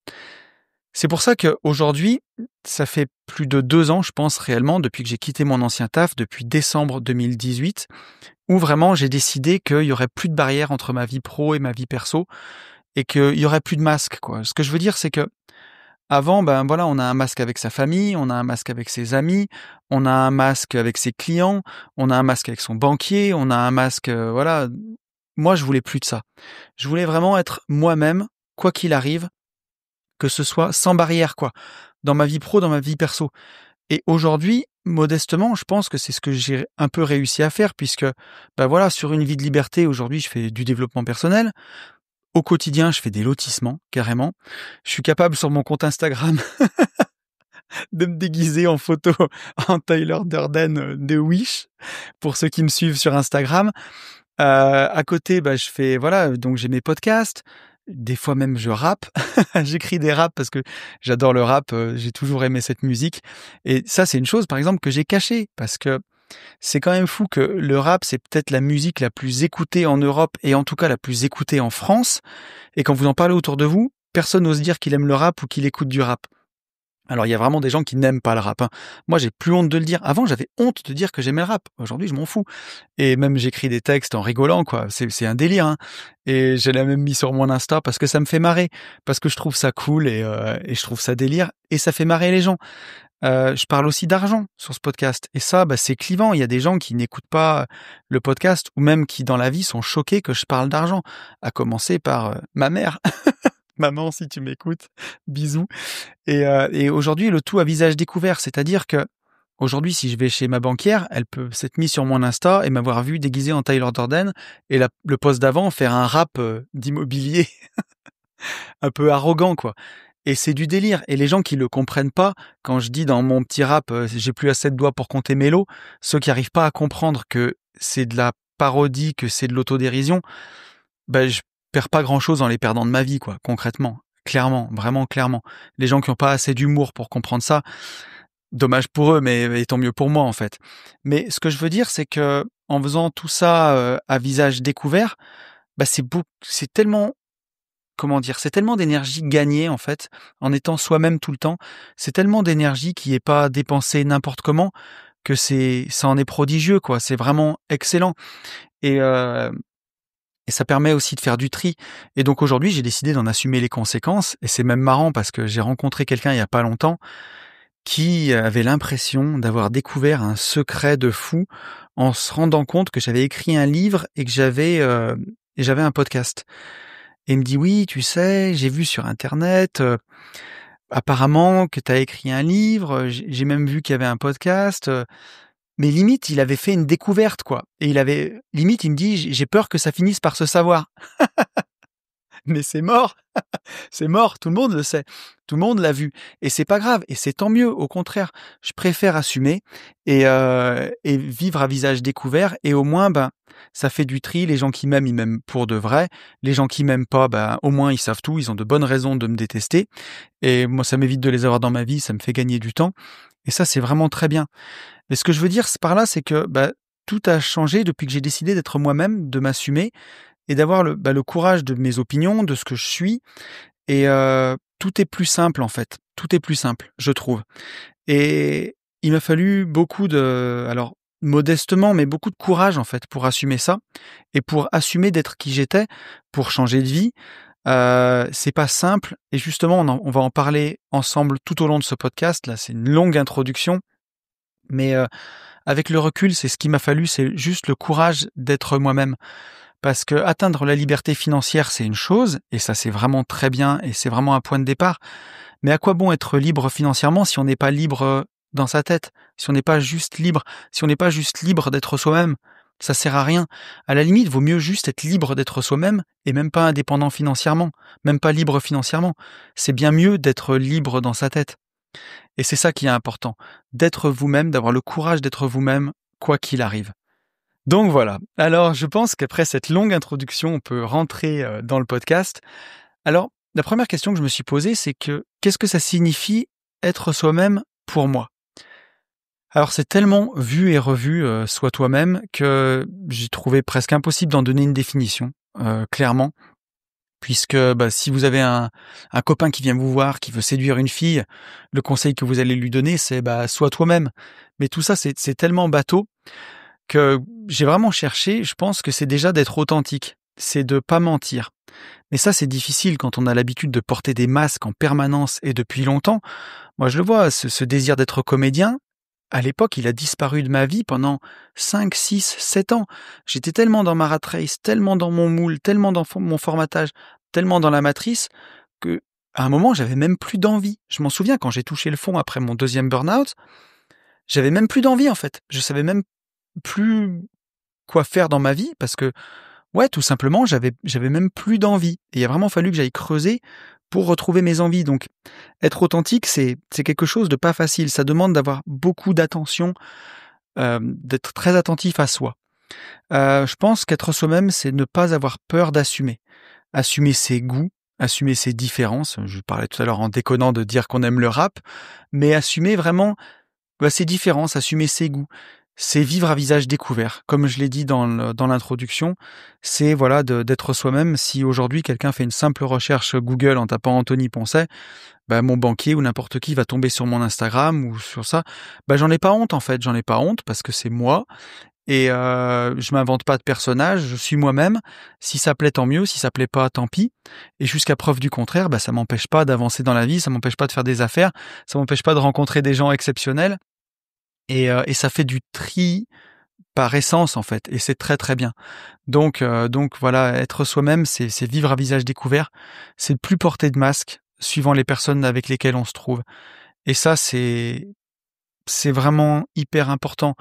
C'est pour ça qu'aujourd'hui, ça fait plus de 2 ans, je pense réellement, depuis que j'ai quitté mon ancien taf, depuis décembre 2018, où vraiment j'ai décidé qu'il y aurait plus de barrière entre ma vie pro et ma vie perso et qu'il y aurait plus de masque, quoi. Ce que je veux dire, c'est que avant, on a un masque avec sa famille, on a un masque avec ses amis, on a un masque avec ses clients, on a un masque avec son banquier, on a un masque, voilà. Moi, je voulais plus de ça. Je voulais vraiment être moi-même, quoi qu'il arrive, que ce soit sans barrière, quoi. Dans ma vie pro, dans ma vie perso. Et aujourd'hui, modestement, je pense que c'est ce que j'ai un peu réussi à faire puisque, bah voilà, sur une vie de liberté, aujourd'hui, je fais du développement personnel. Au quotidien, je fais des lotissements, carrément. Je suis capable sur mon compte Instagram de me déguiser en photo en Tyler Durden de Wish, pour ceux qui me suivent sur Instagram. À côté, bah, je fais, voilà, donc j'ai mes podcasts. Des fois même, je rappe. J'écris des raps parce que j'adore le rap. J'ai toujours aimé cette musique. Et ça, c'est une chose, par exemple, que j'ai cachée parce que c'est quand même fou que le rap, c'est peut-être la musique la plus écoutée en Europe et en tout cas la plus écoutée en France. Et quand vous en parlez autour de vous, personne n'ose dire qu'il aime le rap ou qu'il écoute du rap. Alors, il y a vraiment des gens qui n'aiment pas le rap, hein. Moi, j'ai plus honte de le dire. Avant, j'avais honte de dire que j'aimais le rap. Aujourd'hui, je m'en fous. Et même, j'écris des textes en rigolant, quoi. C'est un délire, hein. Et je l'ai même mis sur mon Insta parce que ça me fait marrer. Parce que je trouve ça cool et je trouve ça délire. Et ça fait marrer les gens. Je parle aussi d'argent sur ce podcast. Et ça, bah, c'est clivant. Il y a des gens qui n'écoutent pas le podcast ou même qui, dans la vie, sont choqués que je parle d'argent. À commencer par ma mère. Maman, si tu m'écoutes, bisous. Et aujourd'hui, le tout à visage découvert, c'est-à-dire que aujourd'hui, si je vais chez ma banquière, elle peut s'être mise sur mon Insta et m'avoir vu déguisé en Tyler Durden et le post d'avant faire un rap d'immobilier un peu arrogant, quoi. Et c'est du délire. Et les gens qui le comprennent pas, quand je dis dans mon petit rap, j'ai plus assez de doigts pour compter mes lots, ceux qui arrivent pas à comprendre que c'est de la parodie, que c'est de l'autodérision, ben je perds pas grand-chose en les perdant de ma vie, quoi, concrètement. Clairement, vraiment clairement. Les gens qui ont pas assez d'humour pour comprendre ça, dommage pour eux, mais tant mieux pour moi, en fait. Mais ce que je veux dire, c'est que en faisant tout ça à visage découvert, bah c'est tellement, comment dire, c'est tellement d'énergie gagnée, en fait, en étant soi-même tout le temps. C'est tellement d'énergie qui est pas dépensée n'importe comment que ça en est prodigieux, quoi. C'est vraiment excellent. Et, euh, Et ça permet aussi de faire du tri. Et donc aujourd'hui, j'ai décidé d'en assumer les conséquences. Et c'est même marrant parce que j'ai rencontré quelqu'un il y a pas longtemps qui avait l'impression d'avoir découvert un secret de fou en se rendant compte que j'avais écrit un livre et que j'avais un podcast. Et il me dit, oui, tu sais, j'ai vu sur Internet, apparemment que tu as écrit un livre, j'ai même vu qu'il y avait un podcast. Mais limite, il avait fait une découverte, quoi. Et limite, il me dit, j'ai peur que ça finisse par se savoir. Mais c'est mort. C'est mort. Tout le monde le sait. Tout le monde l'a vu. Et c'est pas grave. Et c'est tant mieux. Au contraire, je préfère assumer et vivre à visage découvert. Et au moins, ben, ça fait du tri. Les gens qui m'aiment, ils m'aiment pour de vrai. Les gens qui m'aiment pas, ben, au moins, ils savent tout. Ils ont de bonnes raisons de me détester. Et moi, ça m'évite de les avoir dans ma vie. Ça me fait gagner du temps. Et ça, c'est vraiment très bien. Mais ce que je veux dire par là, c'est que bah, tout a changé depuis que j'ai décidé d'être moi-même, de m'assumer et d'avoir le courage de mes opinions, de ce que je suis. Et tout est plus simple en fait. Tout est plus simple, je trouve. Et il m'a fallu alors modestement, mais beaucoup de courage en fait pour assumer ça et pour assumer d'être qui j'étais, pour changer de vie. C'est pas simple et justement on va en parler ensemble tout au long de ce podcast. Là, c'est une longue introduction. Mais avec le recul, c'est ce qu'il m'a fallu, c'est juste le courage d'être moi-même. Parce que atteindre la liberté financière, c'est une chose, et ça c'est vraiment très bien, et c'est vraiment un point de départ. Mais à quoi bon être libre financièrement si on n'est pas libre dans sa tête, si on n'est pas juste libre, si on n'est pas juste libre d'être soi-même? Ça sert à rien. À la limite, vaut mieux juste être libre d'être soi-même et même pas indépendant financièrement, même pas libre financièrement. C'est bien mieux d'être libre dans sa tête. Et c'est ça qui est important, d'être vous-même, d'avoir le courage d'être vous-même, quoi qu'il arrive. Donc voilà, alors je pense qu'après cette longue introduction, on peut rentrer dans le podcast. Alors, la première question que je me suis posée, c'est que qu'est-ce que ça signifie être soi-même pour moi? Alors c'est tellement vu et revu, sois toi-même, que j'ai trouvé presque impossible d'en donner une définition, clairement. Puisque bah, si vous avez un copain qui vient vous voir, qui veut séduire une fille, le conseil que vous allez lui donner, c'est bah, sois toi-même. Mais tout ça, c'est tellement bateau que j'ai vraiment cherché, je pense que c'est déjà d'être authentique, c'est de pas mentir. Mais ça, c'est difficile quand on a l'habitude de porter des masques en permanence et depuis longtemps. Moi, je le vois, ce désir d'être comédien, à l'époque, il a disparu de ma vie pendant 5, 6, 7 ans. J'étais tellement dans ma rat race, tellement dans mon moule, tellement dans mon formatage, tellement dans la matrice que à un moment, j'avais même plus d'envie. Je m'en souviens quand j'ai touché le fond après mon 2e burn-out, j'avais même plus d'envie en fait. Je savais même plus quoi faire dans ma vie parce que ouais, tout simplement, j'avais même plus d'envie et il a vraiment fallu que j'aille creuser pour retrouver mes envies. Donc être authentique, c'est quelque chose de pas facile. Ça demande d'avoir beaucoup d'attention, d'être très attentif à soi. Je pense qu'être soi-même, c'est ne pas avoir peur d'assumer. Assumer ses goûts, assumer ses différences. Je parlais tout à l'heure en déconnant de dire qu'on aime le rap, mais assumer vraiment ses différences, assumer ses goûts. C'est vivre à visage découvert. Comme je l'ai dit dans l'introduction, c'est voilà d'être soi-même. Si aujourd'hui quelqu'un fait une simple recherche Google en tapant Anthony Poncet, mon banquier ou n'importe qui va tomber sur mon Instagram ou sur ça. J'en ai pas honte en fait, j'en ai pas honte parce que c'est moi et je m'invente pas de personnage, je suis moi-même. Si ça plaît, tant mieux. Si ça plaît pas, tant pis. Et jusqu'à preuve du contraire, ça m'empêche pas d'avancer dans la vie, ça m'empêche pas de faire des affaires, ça m'empêche pas de rencontrer des gens exceptionnels. Et ça fait du tri par essence en fait, et c'est très très bien. Donc voilà, être soi-même, c'est vivre à visage découvert, c'est ne plus porter de masque suivant les personnes avec lesquelles on se trouve. Et ça, c'est vraiment hyper important.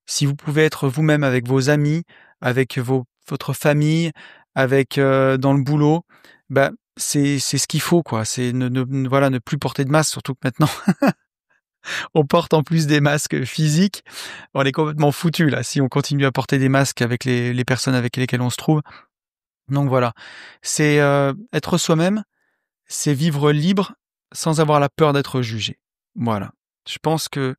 Si vous pouvez être vous-même avec vos amis, avec votre famille, avec dans le boulot, c'est ce qu'il faut quoi. C'est ne plus porter de masque, surtout que maintenant on porte en plus des masques physiques. On est complètement foutu là si on continue à porter des masques avec les personnes avec lesquelles on se trouve. Donc voilà, c'est être soi-même, c'est vivre libre sans avoir la peur d'être jugé. Voilà. Je pense que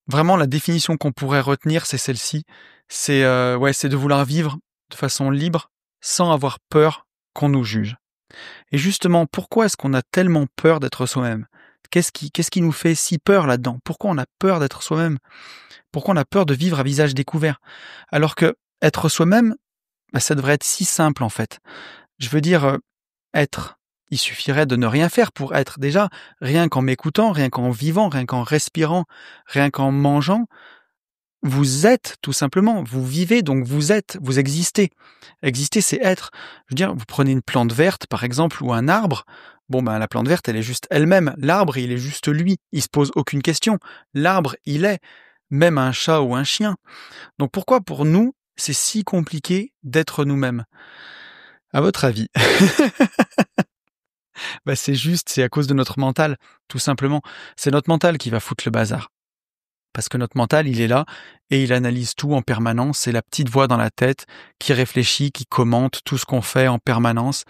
vraiment la définition qu'on pourrait retenir, c'est celle-ci. C'est c'est de vouloir vivre de façon libre sans avoir peur qu'on nous juge. Et justement, pourquoi est-ce qu'on a tellement peur d'être soi-même ? Qu'est-ce qui nous fait si peur là-dedans ? Pourquoi on a peur d'être soi-même ? Pourquoi on a peur de vivre à visage découvert ? Alors que être soi-même, ça devrait être si simple en fait. Je veux dire, être. Il suffirait de ne rien faire pour être. Déjà, rien qu'en m'écoutant, rien qu'en vivant, rien qu'en respirant, rien qu'en mangeant, vous êtes tout simplement. Vous vivez, donc vous êtes, vous existez. Exister, c'est être. Je veux dire, vous prenez une plante verte, par exemple, ou un arbre. La plante verte, elle est juste elle-même. L'arbre, il est juste lui. Il se pose aucune question. L'arbre, il est. Même un chat ou un chien. Donc pourquoi pour nous, c'est si compliqué d'être nous-mêmes ? À votre avis ? C'est à cause de notre mental, tout simplement. C'est notre mental qui va foutre le bazar. Parce que notre mental, il est là et il analyse tout en permanence. C'est la petite voix dans la tête qui réfléchit, qui commente tout ce qu'on fait en permanence,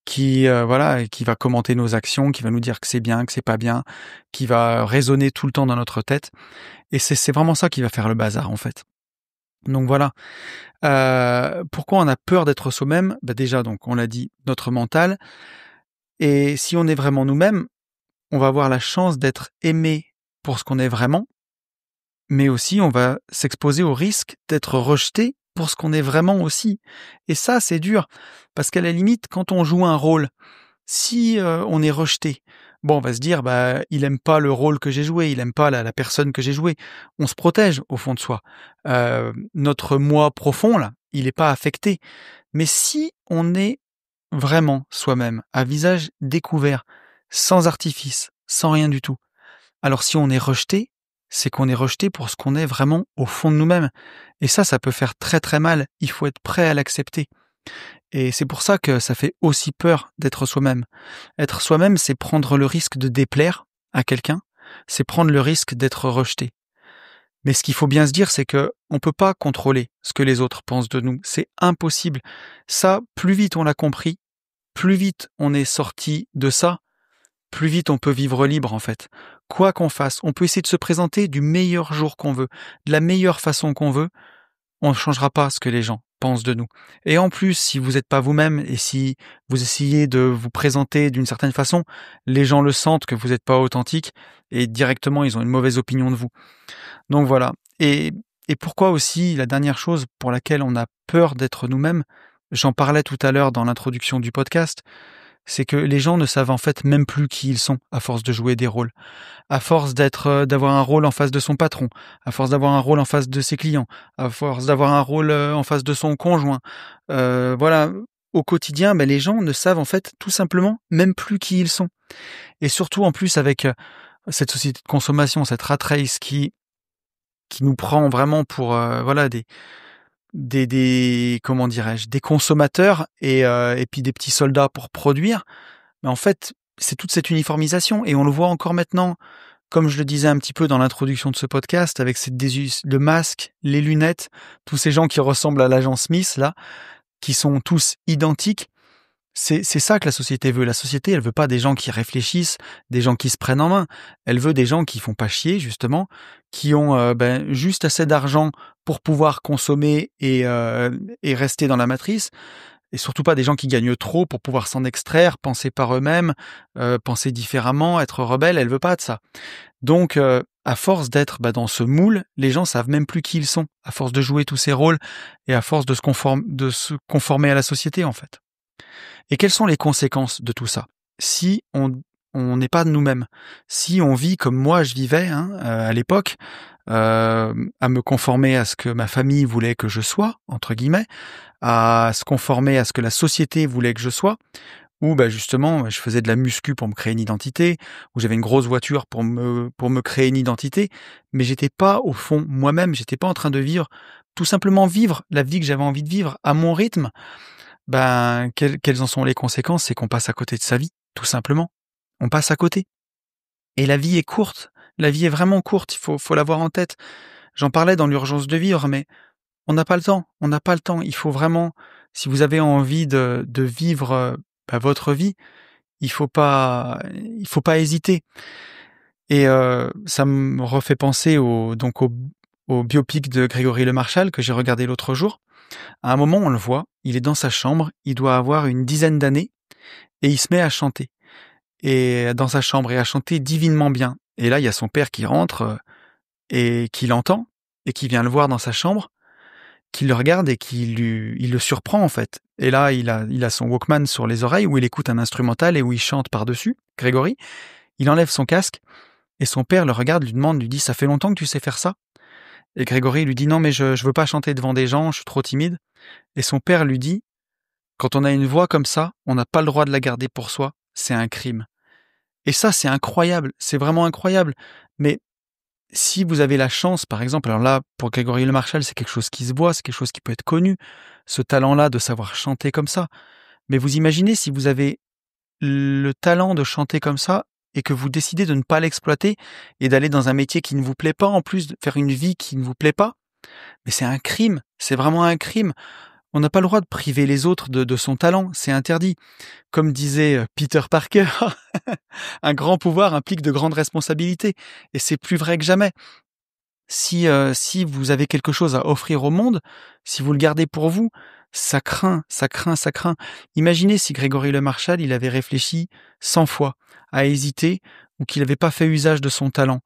qui va commenter nos actions, qui va nous dire que c'est bien, que c'est pas bien, qui va résonner tout le temps dans notre tête. Et c'est vraiment ça qui va faire le bazar, en fait. Donc voilà. Pourquoi on a peur d'être soi-même ? Déjà, donc, on l'a dit, notre mental. Et si on est vraiment nous-mêmes, on va avoir la chance d'être aimé pour ce qu'on est vraiment, mais aussi on va s'exposer au risque d'être rejeté pour ce qu'on est vraiment aussi. Et ça, c'est dur, parce qu'à la limite, quand on joue un rôle, si on est rejeté, on va se dire, il aime pas le rôle que j'ai joué, il aime pas la personne que j'ai jouée. On se protège au fond de soi. Notre moi profond, là, il n'est pas affecté. Mais si on est vraiment soi-même, à visage découvert, sans artifice, sans rien du tout, alors si on est rejeté, c'est qu'on est rejeté pour ce qu'on est vraiment au fond de nous-mêmes. Et ça peut faire très très mal. Il faut être prêt à l'accepter. Et c'est pour ça que ça fait aussi peur d'être soi-même. Être soi-même, c'est prendre le risque de déplaire à quelqu'un, c'est prendre le risque d'être rejeté. Mais ce qu'il faut bien se dire, c'est que on peut pas contrôler ce que les autres pensent de nous. C'est impossible. Ça, plus vite on l'a compris, plus vite on est sorti de ça, plus vite on peut vivre libre en fait. Quoi qu'on fasse, on peut essayer de se présenter du meilleur jour qu'on veut, de la meilleure façon qu'on veut. On ne changera pas ce que les gens pensent de nous. Et en plus, si vous n'êtes pas vous-même et si vous essayez de vous présenter d'une certaine façon, les gens le sentent que vous n'êtes pas authentique et directement ils ont une mauvaise opinion de vous. Donc voilà. Et pourquoi aussi, la dernière chose pour laquelle on a peur d'être nous-mêmes, j'en parlais tout à l'heure dans l'introduction du podcast, c'est que les gens ne savent en fait même plus qui ils sont à force de jouer des rôles. À force d'avoir un rôle en face de son patron, à force d'avoir un rôle en face de ses clients, à force d'avoir un rôle, en face de son conjoint. Voilà, au quotidien, les gens ne savent en fait tout simplement même plus qui ils sont. Et surtout en plus avec, cette société de consommation, cette rat race qui nous prend vraiment pour, voilà des comment dirais-je? Des consommateurs et puis des petits soldats pour produire. Mais en fait, c'est toute cette uniformisation et on le voit encore maintenant, comme je le disais un petit peu dans l'introduction de ce podcast, avec le masque, les lunettes, tous ces gens qui ressemblent à l'agent Smith là, qui sont tous identiques. C'est ça que la société veut. La société, elle veut pas des gens qui réfléchissent, des gens qui se prennent en main. Elle veut des gens qui font pas chier, justement, qui ont juste assez d'argent pour pouvoir consommer et rester dans la matrice. Et surtout pas des gens qui gagnent trop pour pouvoir s'en extraire, penser par eux-mêmes, penser différemment, être rebelles. Elle veut pas de ça. Donc, à force d'être dans ce moule, les gens savent même plus qui ils sont, à force de jouer tous ces rôles et à force de se conformer à la société, en fait. Et quelles sont les conséquences de tout ça? Si on n'est pas de nous-mêmes, si on vit comme moi je vivais à l'époque, à me conformer à ce que ma famille voulait que je sois, entre guillemets, à se conformer à ce que la société voulait que je sois, ou justement je faisais de la muscu pour me créer une identité, ou j'avais une grosse voiture pour me créer une identité, mais j'étais pas au fond moi-même, j'étais pas en train de vivre, tout simplement vivre la vie que j'avais envie de vivre à mon rythme. Quelles en sont les conséquences? C'est qu'on passe à côté de sa vie, tout simplement. On passe à côté. Et la vie est courte. La vie est vraiment courte. Il faut l'avoir en tête. J'en parlais dans l'urgence de vivre, mais on n'a pas le temps. On n'a pas le temps. Il faut vraiment, si vous avez envie de vivre votre vie, il faut pas hésiter. Et ça me refait penser au biopic de Grégory Le Marchal que j'ai regardé l'autre jour. À un moment, on le voit, il est dans sa chambre, il doit avoir une dizaine d'années, et il se met à chanter. Et dans sa chambre, et à chanter divinement bien. Et là, il y a son père qui rentre, et qui l'entend, et qui vient le voir dans sa chambre, qui le regarde et il le surprend en fait. Et là, il a son Walkman sur les oreilles, où il écoute un instrumental et où il chante par-dessus, Grégory. Il enlève son casque, et son père le regarde, lui dit « Ça fait longtemps que tu sais faire ça ?» Et Grégory lui dit « Non, mais je veux pas chanter devant des gens, je suis trop timide. » Et son père lui dit « Quand on a une voix comme ça, on n'a pas le droit de la garder pour soi, c'est un crime. » Et ça, c'est incroyable, c'est vraiment incroyable. Mais si vous avez la chance, par exemple, alors là, pour Grégory Le Marchal, c'est quelque chose qui se voit, c'est quelque chose qui peut être connu, ce talent-là de savoir chanter comme ça. Mais vous imaginez si vous avez le talent de chanter comme ça et que vous décidez de ne pas l'exploiter et d'aller dans un métier qui ne vous plaît pas, en plus de faire une vie qui ne vous plaît pas, mais c'est un crime, c'est vraiment un crime. On n'a pas le droit de priver les autres de son talent, c'est interdit. Comme disait Peter Parker, un grand pouvoir implique de grandes responsabilités. Et c'est plus vrai que jamais. Si vous avez quelque chose à offrir au monde, si vous le gardez pour vous, ça craint, ça craint, ça craint. Imaginez si Grégory Le Marchal, il avait réfléchi 100 fois, à hésiter, ou qu'il n'avait pas fait usage de son talent.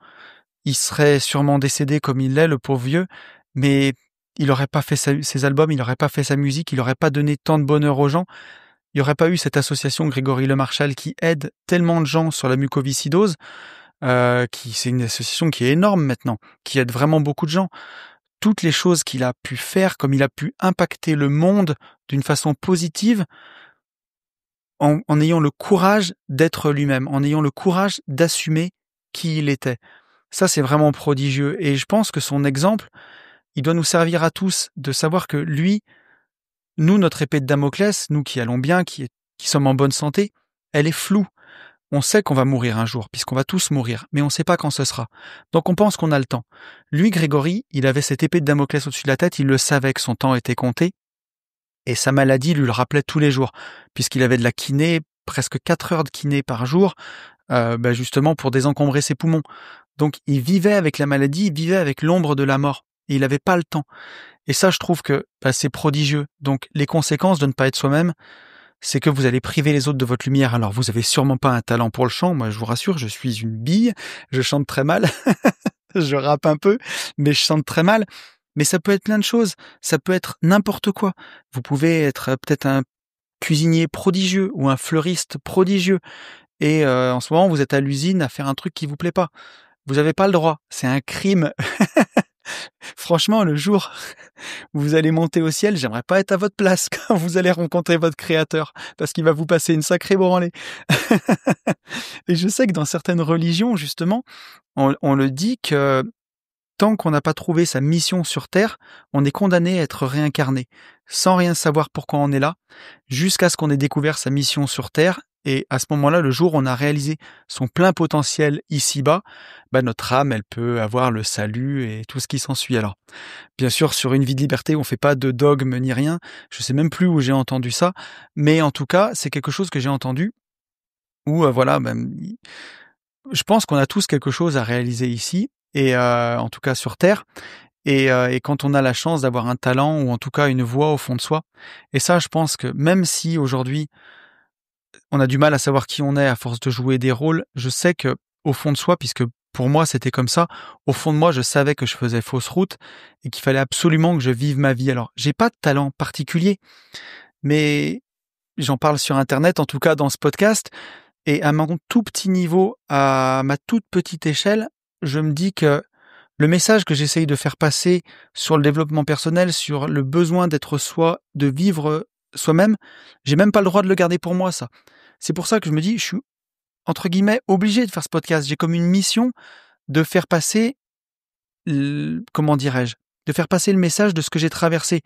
Il serait sûrement décédé comme il l'est, le pauvre vieux, mais il n'aurait pas fait ses albums, il n'aurait pas fait sa musique, il n'aurait pas donné tant de bonheur aux gens. Il n'y aurait pas eu cette association Grégory Le Marchal qui aide tellement de gens sur la mucoviscidose, c'est une association qui est énorme maintenant, qui aide vraiment beaucoup de gens. Toutes les choses qu'il a pu faire, comme il a pu impacter le monde d'une façon positive, en ayant le courage d'être lui-même, en ayant le courage d'assumer qui il était. Ça, c'est vraiment prodigieux. Et je pense que son exemple, il doit nous servir à tous de savoir que lui, nous, notre épée de Damoclès, nous qui allons bien, qui sommes en bonne santé, elle est floue. On sait qu'on va mourir un jour, puisqu'on va tous mourir, mais on ne sait pas quand ce sera. Donc on pense qu'on a le temps. Lui, Grégory, il avait cette épée de Damoclès au-dessus de la tête, il le savait que son temps était compté, et sa maladie lui le rappelait tous les jours, puisqu'il avait de la kiné, presque 4 heures de kiné par jour, justement pour désencombrer ses poumons. Donc il vivait avec la maladie, il vivait avec l'ombre de la mort, et il n'avait pas le temps. Et ça, je trouve que c'est prodigieux. Donc les conséquences de ne pas être soi-même, c'est que vous allez priver les autres de votre lumière. Alors vous avez sûrement pas un talent pour le chant, moi je vous rassure, je suis une bille, je chante très mal, je rappe un peu, mais je chante très mal. Mais ça peut être plein de choses, ça peut être n'importe quoi. Vous pouvez être peut-être un cuisinier prodigieux ou un fleuriste prodigieux et en ce moment vous êtes à l'usine à faire un truc qui vous plaît pas. Vous avez pas le droit, c'est un crime. Franchement, le jour où vous allez monter au ciel, j'aimerais pas être à votre place quand vous allez rencontrer votre créateur, parce qu'il va vous passer une sacrée branlée. Et je sais que dans certaines religions, justement, on le dit que tant qu'on n'a pas trouvé sa mission sur Terre, on est condamné à être réincarné, sans rien savoir pourquoi on est là, jusqu'à ce qu'on ait découvert sa mission sur Terre. Et à ce moment-là, le jour où on a réalisé son plein potentiel ici-bas, notre âme, elle peut avoir le salut et tout ce qui s'ensuit. Alors, bien sûr, sur Une vie de liberté, on fait pas de dogme ni rien. Je sais même plus où j'ai entendu ça, mais en tout cas, c'est quelque chose que j'ai entendu. Où je pense qu'on a tous quelque chose à réaliser ici, et en tout cas sur Terre. Et quand on a la chance d'avoir un talent ou en tout cas une voix au fond de soi. Et ça, je pense que même si aujourd'hui on a du mal à savoir qui on est à force de jouer des rôles, je sais que au fond de soi, puisque pour moi c'était comme ça, au fond de moi je savais que je faisais fausse route et qu'il fallait absolument que je vive ma vie. Alors j'ai pas de talent particulier, mais j'en parle sur internet, en tout cas dans ce podcast, et à mon tout petit niveau, à ma toute petite échelle, je me dis que le message que j'essaye de faire passer sur le développement personnel, sur le besoin d'être soi, de vivre soi-même, j'ai même pas le droit de le garder pour moi, ça. C'est pour ça que je me dis, je suis, entre guillemets, obligé de faire ce podcast. J'ai comme une mission de faire passer, comment dirais-je, de faire passer le message de ce que j'ai traversé.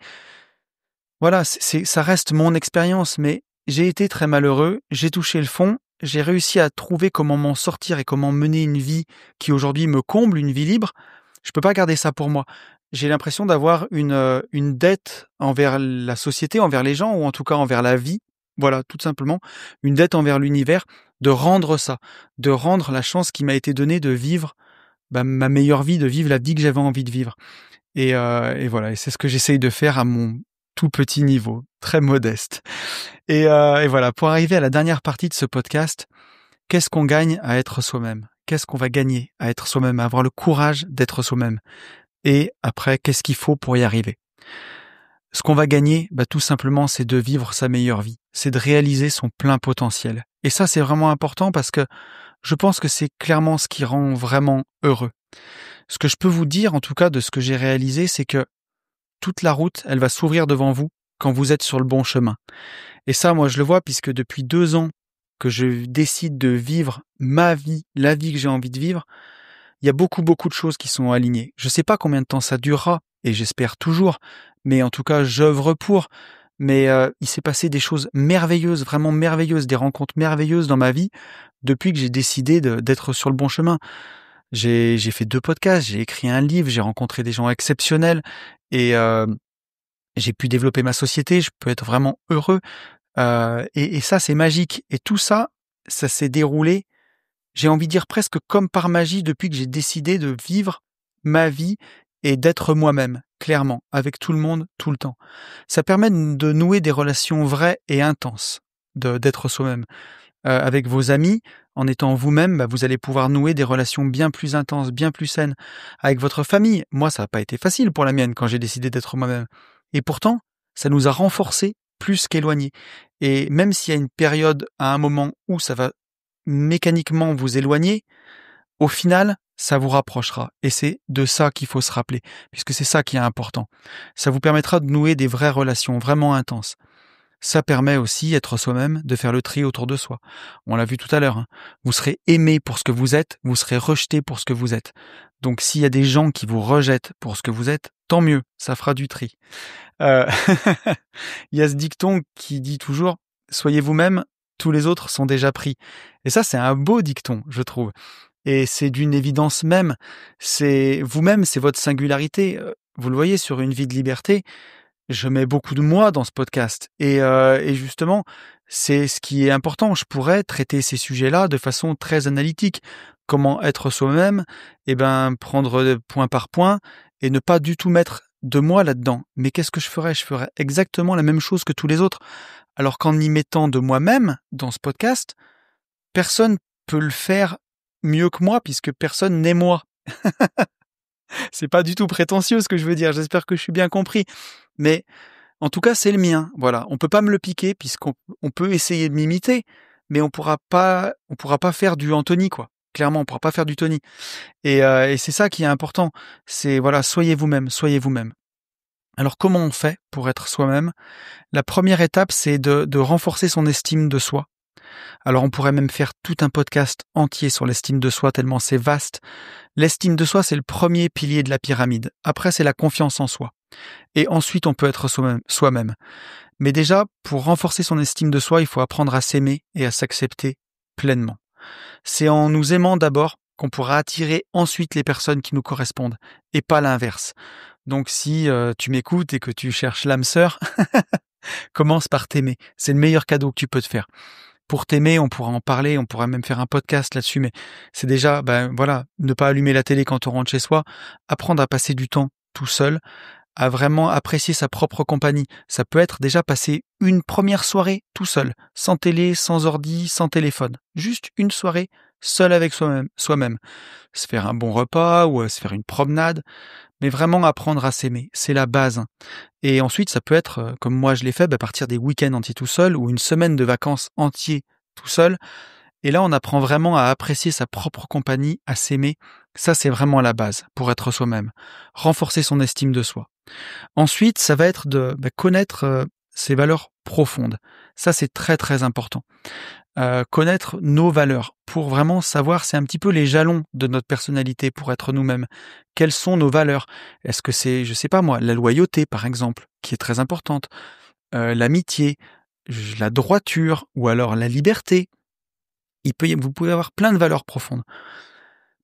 Voilà, ça reste mon expérience, mais j'ai été très malheureux, j'ai touché le fond, j'ai réussi à trouver comment m'en sortir et comment mener une vie qui aujourd'hui me comble, une vie libre. Je peux pas garder ça pour moi. J'ai l'impression d'avoir une dette envers la société, envers les gens, ou en tout cas envers la vie. Voilà, tout simplement. Une dette envers l'univers, de rendre ça, de rendre la chance qui m'a été donnée de vivre ma meilleure vie, de vivre la vie que j'avais envie de vivre. Et voilà, et c'est ce que j'essaye de faire à mon tout petit niveau, très modeste. Et voilà, pour arriver à la dernière partie de ce podcast, qu'est-ce qu'on gagne à être soi-même ? Qu'est-ce qu'on va gagner à être soi-même, à avoir le courage d'être soi-même ? Et après, qu'est-ce qu'il faut pour y arriver ? Ce qu'on va gagner, tout simplement, c'est de vivre sa meilleure vie. C'est de réaliser son plein potentiel. Et ça, c'est vraiment important parce que je pense que c'est clairement ce qui rend vraiment heureux. Ce que je peux vous dire, en tout cas, de ce que j'ai réalisé, c'est que toute la route, elle va s'ouvrir devant vous quand vous êtes sur le bon chemin. Et ça, moi, je le vois puisque depuis 2 ans que je décide de vivre ma vie, la vie que j'ai envie de vivre, il y a beaucoup, beaucoup de choses qui sont alignées. Je sais pas combien de temps ça durera, et j'espère toujours, mais en tout cas, j'œuvre pour. Mais il s'est passé des choses merveilleuses, vraiment merveilleuses, des rencontres merveilleuses dans ma vie depuis que j'ai décidé d'être sur le bon chemin. J'ai fait 2 podcasts, j'ai écrit un livre, j'ai rencontré des gens exceptionnels et j'ai pu développer ma société, je peux être vraiment heureux. Et ça, c'est magique. Et tout ça, ça s'est déroulé, j'ai envie de dire presque comme par magie depuis que j'ai décidé de vivre ma vie et d'être moi-même, clairement, avec tout le monde, tout le temps. Ça permet de nouer des relations vraies et intenses, d'être soi-même. Avec vos amis, en étant vous-même, vous allez pouvoir nouer des relations bien plus intenses, bien plus saines. Avec votre famille, moi, ça n'a pas été facile pour la mienne quand j'ai décidé d'être moi-même. Et pourtant, ça nous a renforcés plus qu'éloignés. Et même s'il y a une période, à un moment où ça va mécaniquement vous éloigner, au final, ça vous rapprochera. Et c'est de ça qu'il faut se rappeler, puisque c'est ça qui est important. Ça vous permettra de nouer des vraies relations vraiment intenses. Ça permet aussi, être soi-même, de faire le tri autour de soi. On l'a vu tout à l'heure, vous serez aimé pour ce que vous êtes, vous serez rejeté pour ce que vous êtes. Donc s'il y a des gens qui vous rejettent pour ce que vous êtes, tant mieux, ça fera du tri. Il y a ce dicton qui dit toujours « Soyez vous-même, tous les autres sont déjà pris ». Et ça, c'est un beau dicton, je trouve. Et c'est d'une évidence même. C'est vous-même, c'est votre singularité. Vous le voyez sur Une vie de liberté, je mets beaucoup de moi dans ce podcast. Et justement, c'est ce qui est important. Je pourrais traiter ces sujets-là de façon très analytique. Comment être soi-même, prendre point par point et ne pas du tout mettre de moi là-dedans. Mais qu'est-ce que je ferais ? Je ferais exactement la même chose que tous les autres. Alors qu'en y mettant de moi-même dans ce podcast, personne peut le faire mieux que moi puisque personne n'est moi. C'est pas du tout prétentieux ce que je veux dire. J'espère que je suis bien compris. Mais En tout cas, c'est le mien. Voilà, on peut pas me le piquer puisqu'on peut essayer de m'imiter, mais on pourra pas faire du Anthony, quoi. Clairement, on pourra pas faire du Tony. Et c'est ça qui est important. C'est voilà, soyez vous-même, soyez vous-même. Alors comment on fait pour être soi-même? La première étape, c'est de renforcer son estime de soi. Alors on pourrait même faire tout un podcast entier sur l'estime de soi tellement c'est vaste. L'estime de soi, c'est le premier pilier de la pyramide. Après, c'est la confiance en soi. Et ensuite, on peut être soi-même. Mais déjà, pour renforcer son estime de soi, il faut apprendre à s'aimer et à s'accepter pleinement. C'est en nous aimant d'abord qu'on pourra attirer ensuite les personnes qui nous correspondent, et pas l'inverse. Donc si tu m'écoutes et que tu cherches l'âme sœur, commence par t'aimer. C'est le meilleur cadeau que tu peux te faire. Pour t'aimer, on pourra en parler, on pourra même faire un podcast là-dessus, mais c'est déjà, voilà, ne pas allumer la télé quand on rentre chez soi, apprendre à passer du temps tout seul, à vraiment apprécier sa propre compagnie. Ça peut être déjà passer une première soirée tout seul, sans télé, sans ordi, sans téléphone. Juste une soirée seul avec soi-même. Se faire un bon repas ou se faire une promenade, mais vraiment apprendre à s'aimer, c'est la base. Et ensuite, ça peut être, comme moi je l'ai fait, partir des week-ends entiers tout seul ou une semaine de vacances entiers tout seul. Et là, on apprend vraiment à apprécier sa propre compagnie, à s'aimer. Ça, c'est vraiment la base pour être soi-même. Renforcer son estime de soi. Ensuite, ça va être de connaître ses valeurs profondes. Ça, c'est très très important. Connaître nos valeurs pour vraiment savoir, c'est un petit peu les jalons de notre personnalité pour être nous-mêmes. Quelles sont nos valeurs? Est-ce que c'est, je sais pas moi, la loyauté par exemple, qui est très importante, l'amitié, la droiture ou alors la liberté? Vous pouvez avoir plein de valeurs profondes.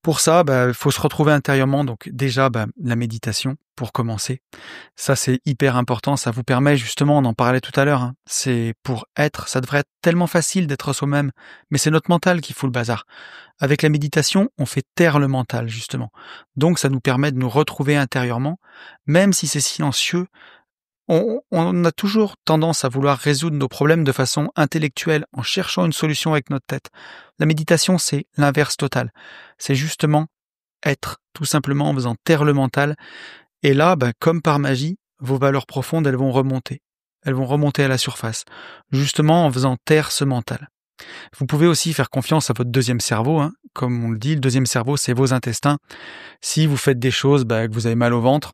Pour ça, il faut se retrouver intérieurement. Donc déjà, la méditation pour commencer. Ça, c'est hyper important. Ça vous permet justement, on en parlait tout à l'heure, c'est pour être, ça devrait être tellement facile d'être soi-même, mais c'est notre mental qui fout le bazar. Avec la méditation, on fait taire le mental, justement. Donc ça nous permet de nous retrouver intérieurement, même si c'est silencieux. On a toujours tendance à vouloir résoudre nos problèmes de façon intellectuelle, en cherchant une solution avec notre tête. La méditation, c'est l'inverse total. C'est justement être, tout simplement en faisant taire le mental. Et là, comme par magie, vos valeurs profondes, elles vont remonter. Elles vont remonter à la surface, justement en faisant taire ce mental. Vous pouvez aussi faire confiance à votre deuxième cerveau. Comme on le dit, le deuxième cerveau, c'est vos intestins. Si vous faites des choses, que vous avez mal au ventre,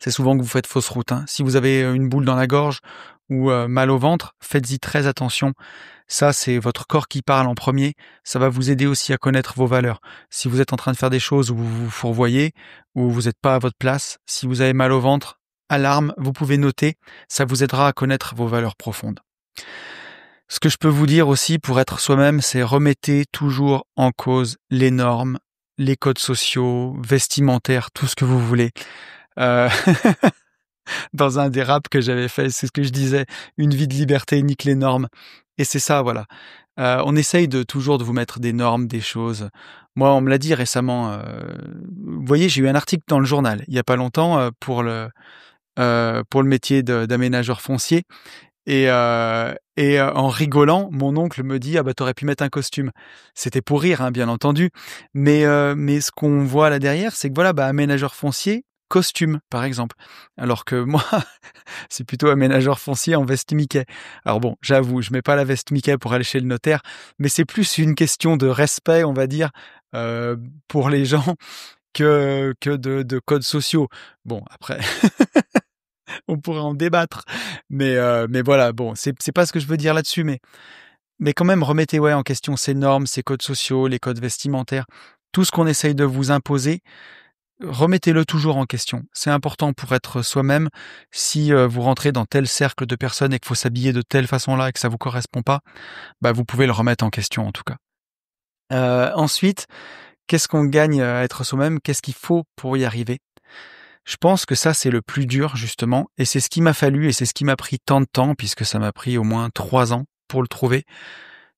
c'est souvent que vous faites fausse route. Si vous avez une boule dans la gorge ou mal au ventre, faites-y très attention. Ça, c'est votre corps qui parle en premier. Ça va vous aider aussi à connaître vos valeurs. Si vous êtes en train de faire des choses où vous vous fourvoyez, où vous n'êtes pas à votre place, si vous avez mal au ventre, alarme, vous pouvez noter. Ça vous aidera à connaître vos valeurs profondes. Ce que je peux vous dire aussi pour être soi-même, c'est remettez toujours en cause les normes, les codes sociaux, vestimentaires, tout ce que vous voulez. Dans un des raps que j'avais fait, c'est ce que je disais, une vie de liberté nique les normes. Et c'est ça, voilà. On essaye toujours de vous mettre des normes, des choses. Moi, on me l'a dit récemment. Vous voyez, j'ai eu un article dans le journal il y a pas longtemps pour le métier d'aménageur foncier. Et en rigolant, mon oncle me dit: ah t'aurais pu mettre un costume. C'était pour rire, bien entendu. Mais ce qu'on voit là derrière, c'est que voilà, aménageur foncier, costume, par exemple. Alors que moi, c'est plutôt aménageur foncier en veste Mickey. Alors bon, j'avoue, je mets pas la veste Mickey pour aller chez le notaire, mais c'est plus une question de respect, on va dire, pour les gens que de codes sociaux. Bon, après, on pourrait en débattre, mais voilà, bon, c'est pas ce que je veux dire là-dessus, mais quand même, remettez en question ces normes, ces codes sociaux, les codes vestimentaires, tout ce qu'on essaye de vous imposer. Remettez-le toujours en question. C'est important pour être soi-même. Si vous rentrez dans tel cercle de personnes et qu'il faut s'habiller de telle façon-là et que ça vous correspond pas, vous pouvez le remettre en question en tout cas. Ensuite, qu'est-ce qu'on gagne à être soi-même? Qu'est-ce qu'il faut pour y arriver? Je pense que ça, c'est le plus dur justement, et c'est ce qui m'a fallu et c'est ce qui m'a pris tant de temps, puisque ça m'a pris au moins 3 ans pour le trouver.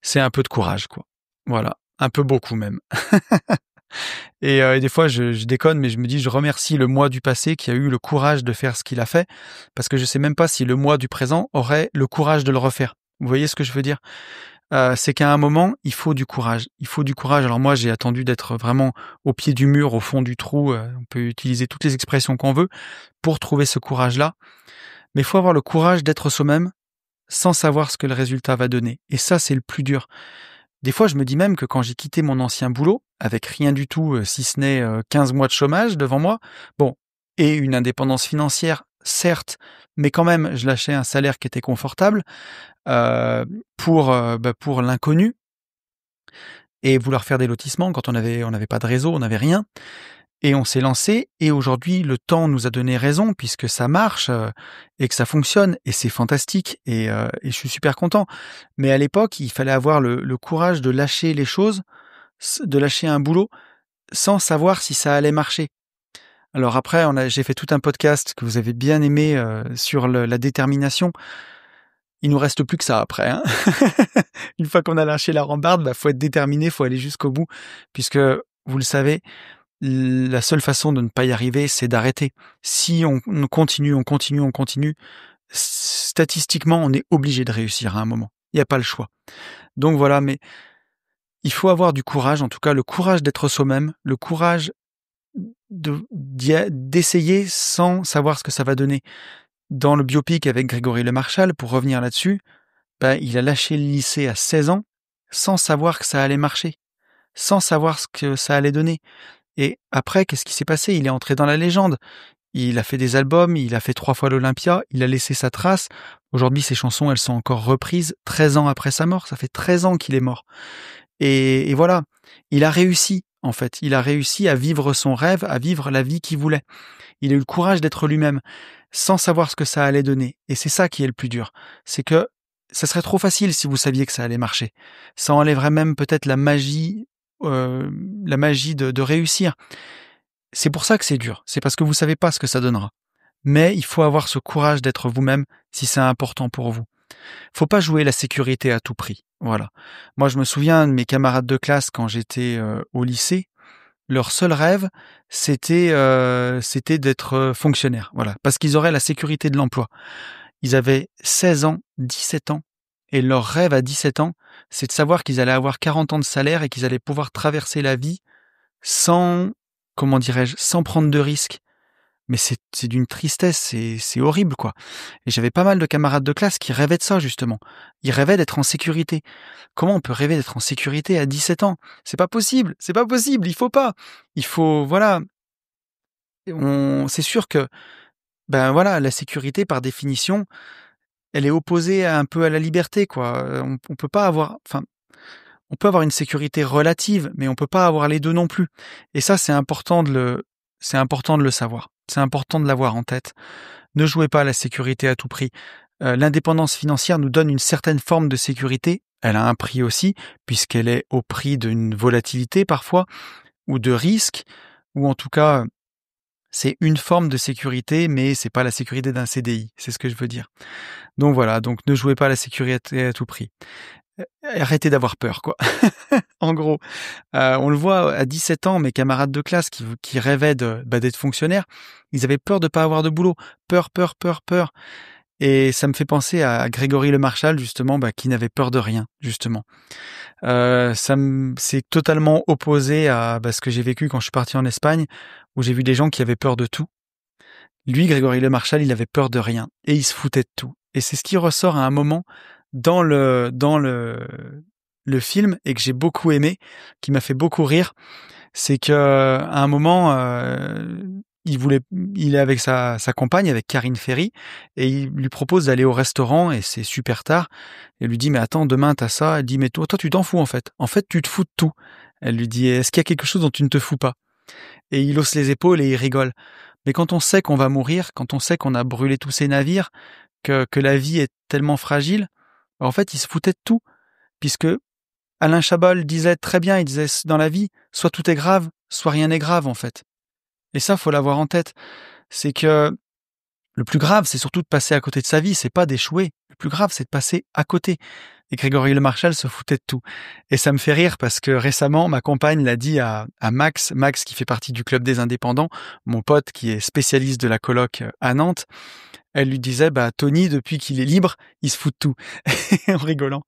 C'est un peu de courage, quoi. Voilà, un peu beaucoup même. Et des fois, je déconne, mais je me dis, je remercie le moi du passé qui a eu le courage de faire ce qu'il a fait, parce que je sais même pas si le moi du présent aurait le courage de le refaire. Vous voyez ce que je veux dire? C'est qu'à un moment, il faut du courage. Il faut du courage. Alors moi, j'ai attendu d'être vraiment au pied du mur, au fond du trou. On peut utiliser toutes les expressions qu'on veut pour trouver ce courage-là. Mais il faut avoir le courage d'être soi-même sans savoir ce que le résultat va donner. Et ça, c'est le plus dur. Des fois, je me dis même que quand j'ai quitté mon ancien boulot, avec rien du tout, si ce n'est 15 mois de chômage devant moi, bon, et une indépendance financière, certes, mais quand même, je lâchais un salaire qui était confortable pour l'inconnu et vouloir faire des lotissements quand on n'avait pas de réseau, on n'avait rien. Et on s'est lancé et aujourd'hui, le temps nous a donné raison puisque ça marche et que ça fonctionne et c'est fantastique et je suis super content. Mais à l'époque, il fallait avoir le courage de lâcher les choses, de lâcher un boulot sans savoir si ça allait marcher. Alors après, j'ai fait tout un podcast que vous avez bien aimé sur la détermination. Il nous reste plus que ça après, hein. Une fois qu'on a lâché la rambarde, faut être déterminé, faut aller jusqu'au bout puisque vous le savez, la seule façon de ne pas y arriver, c'est d'arrêter. Si on continue, statistiquement, on est obligé de réussir à un moment. Il n'y a pas le choix. Donc voilà, mais il faut avoir du courage, en tout cas le courage d'être soi-même, le courage d'essayer sans savoir ce que ça va donner. Dans le biopic avec Grégory Le Marchal, pour revenir là-dessus, il a lâché le lycée à 16 ans sans savoir que ça allait marcher, sans savoir ce que ça allait donner. Et après, qu'est-ce qui s'est passé? Il est entré dans la légende. Il a fait des albums, il a fait 3 fois l'Olympia, il a laissé sa trace. Aujourd'hui, ses chansons, elles sont encore reprises 13 ans après sa mort. Ça fait 13 ans qu'il est mort. Et voilà, il a réussi, en fait. Il a réussi à vivre son rêve, à vivre la vie qu'il voulait. Il a eu le courage d'être lui-même, sans savoir ce que ça allait donner. Et c'est ça qui est le plus dur. C'est que ça serait trop facile si vous saviez que ça allait marcher. Ça enlèverait même peut-être la magie de réussir. C'est pour ça que c'est dur. C'est parce que vous savez pas ce que ça donnera. Mais il faut avoir ce courage d'être vous-même si c'est important pour vous. Faut pas jouer la sécurité à tout prix. Voilà. Moi, je me souviens de mes camarades de classe quand j'étais au lycée. Leur seul rêve, c'était d'être fonctionnaire. Voilà. Parce qu'ils auraient la sécurité de l'emploi. Ils avaient 16 ans, 17 ans. Et leur rêve à 17 ans, c'est de savoir qu'ils allaient avoir 40 ans de salaire et qu'ils allaient pouvoir traverser la vie sans, comment dirais-je, sans prendre de risques. Mais c'est d'une tristesse, c'est horrible, quoi. Et j'avais pas mal de camarades de classe qui rêvaient de ça, justement. Ils rêvaient d'être en sécurité. Comment on peut rêver d'être en sécurité à 17 ans? C'est pas possible, il faut pas. Il faut, voilà. C'est sûr que, la sécurité, par définition, elle est opposée un peu à la liberté, quoi. On peut pas avoir, on peut avoir une sécurité relative, mais on peut pas avoir les deux non plus. Et ça, c'est important de le savoir. C'est important de l'avoir en tête. Ne jouez pas à la sécurité à tout prix. L'indépendance financière nous donne une certaine forme de sécurité. Elle a un prix aussi, puisqu'elle est au prix d'une volatilité parfois, ou de risque, ou en tout cas, c'est une forme de sécurité, mais c'est pas la sécurité d'un CDI. C'est ce que je veux dire. Donc voilà, donc ne jouez pas à la sécurité à tout prix. Arrêtez d'avoir peur, quoi. En gros, on le voit à 17 ans, mes camarades de classe qui rêvaient d'être fonctionnaires, ils avaient peur de pas avoir de boulot. Peur. Et ça me fait penser à Grégory Le Marchal, justement, qui n'avait peur de rien, justement. C'est totalement opposé à ce que j'ai vécu quand je suis parti en Espagne, où j'ai vu des gens qui avaient peur de tout. Lui, Grégory Le Marchal, il avait peur de rien et il se foutait de tout. Et c'est ce qui ressort à un moment dans le film et que j'ai beaucoup aimé, qui m'a fait beaucoup rire. C'est que à un moment, il est avec sa compagne, avec Karine Ferry, et il lui propose d'aller au restaurant et c'est super tard. Elle lui dit mais attends, demain t'as ça. Elle dit mais toi tu t'en fous en fait. En fait tu te fous de tout. Elle lui dit est-ce qu'il y a quelque chose dont tu ne te fous pas? Et il hausse les épaules et il rigole. Mais quand on sait qu'on va mourir, quand on sait qu'on a brûlé tous ces navires, que la vie est tellement fragile, en fait il se foutait de tout, puisque Alain Chabat disait très bien, il disait dans la vie, soit tout est grave, soit rien n'est grave en fait. Et ça, faut l'avoir en tête. C'est que le plus grave, c'est surtout de passer à côté de sa vie, c'est pas d'échouer. Le plus grave, c'est de passer à côté. Et Grégory Le Marchal se foutait de tout. Et ça me fait rire parce que récemment, ma compagne l'a dit à Max qui fait partie du Club des Indépendants, mon pote qui est spécialiste de la coloc à Nantes. Elle lui disait, Tony, depuis qu'il est libre, il se fout de tout. En rigolant.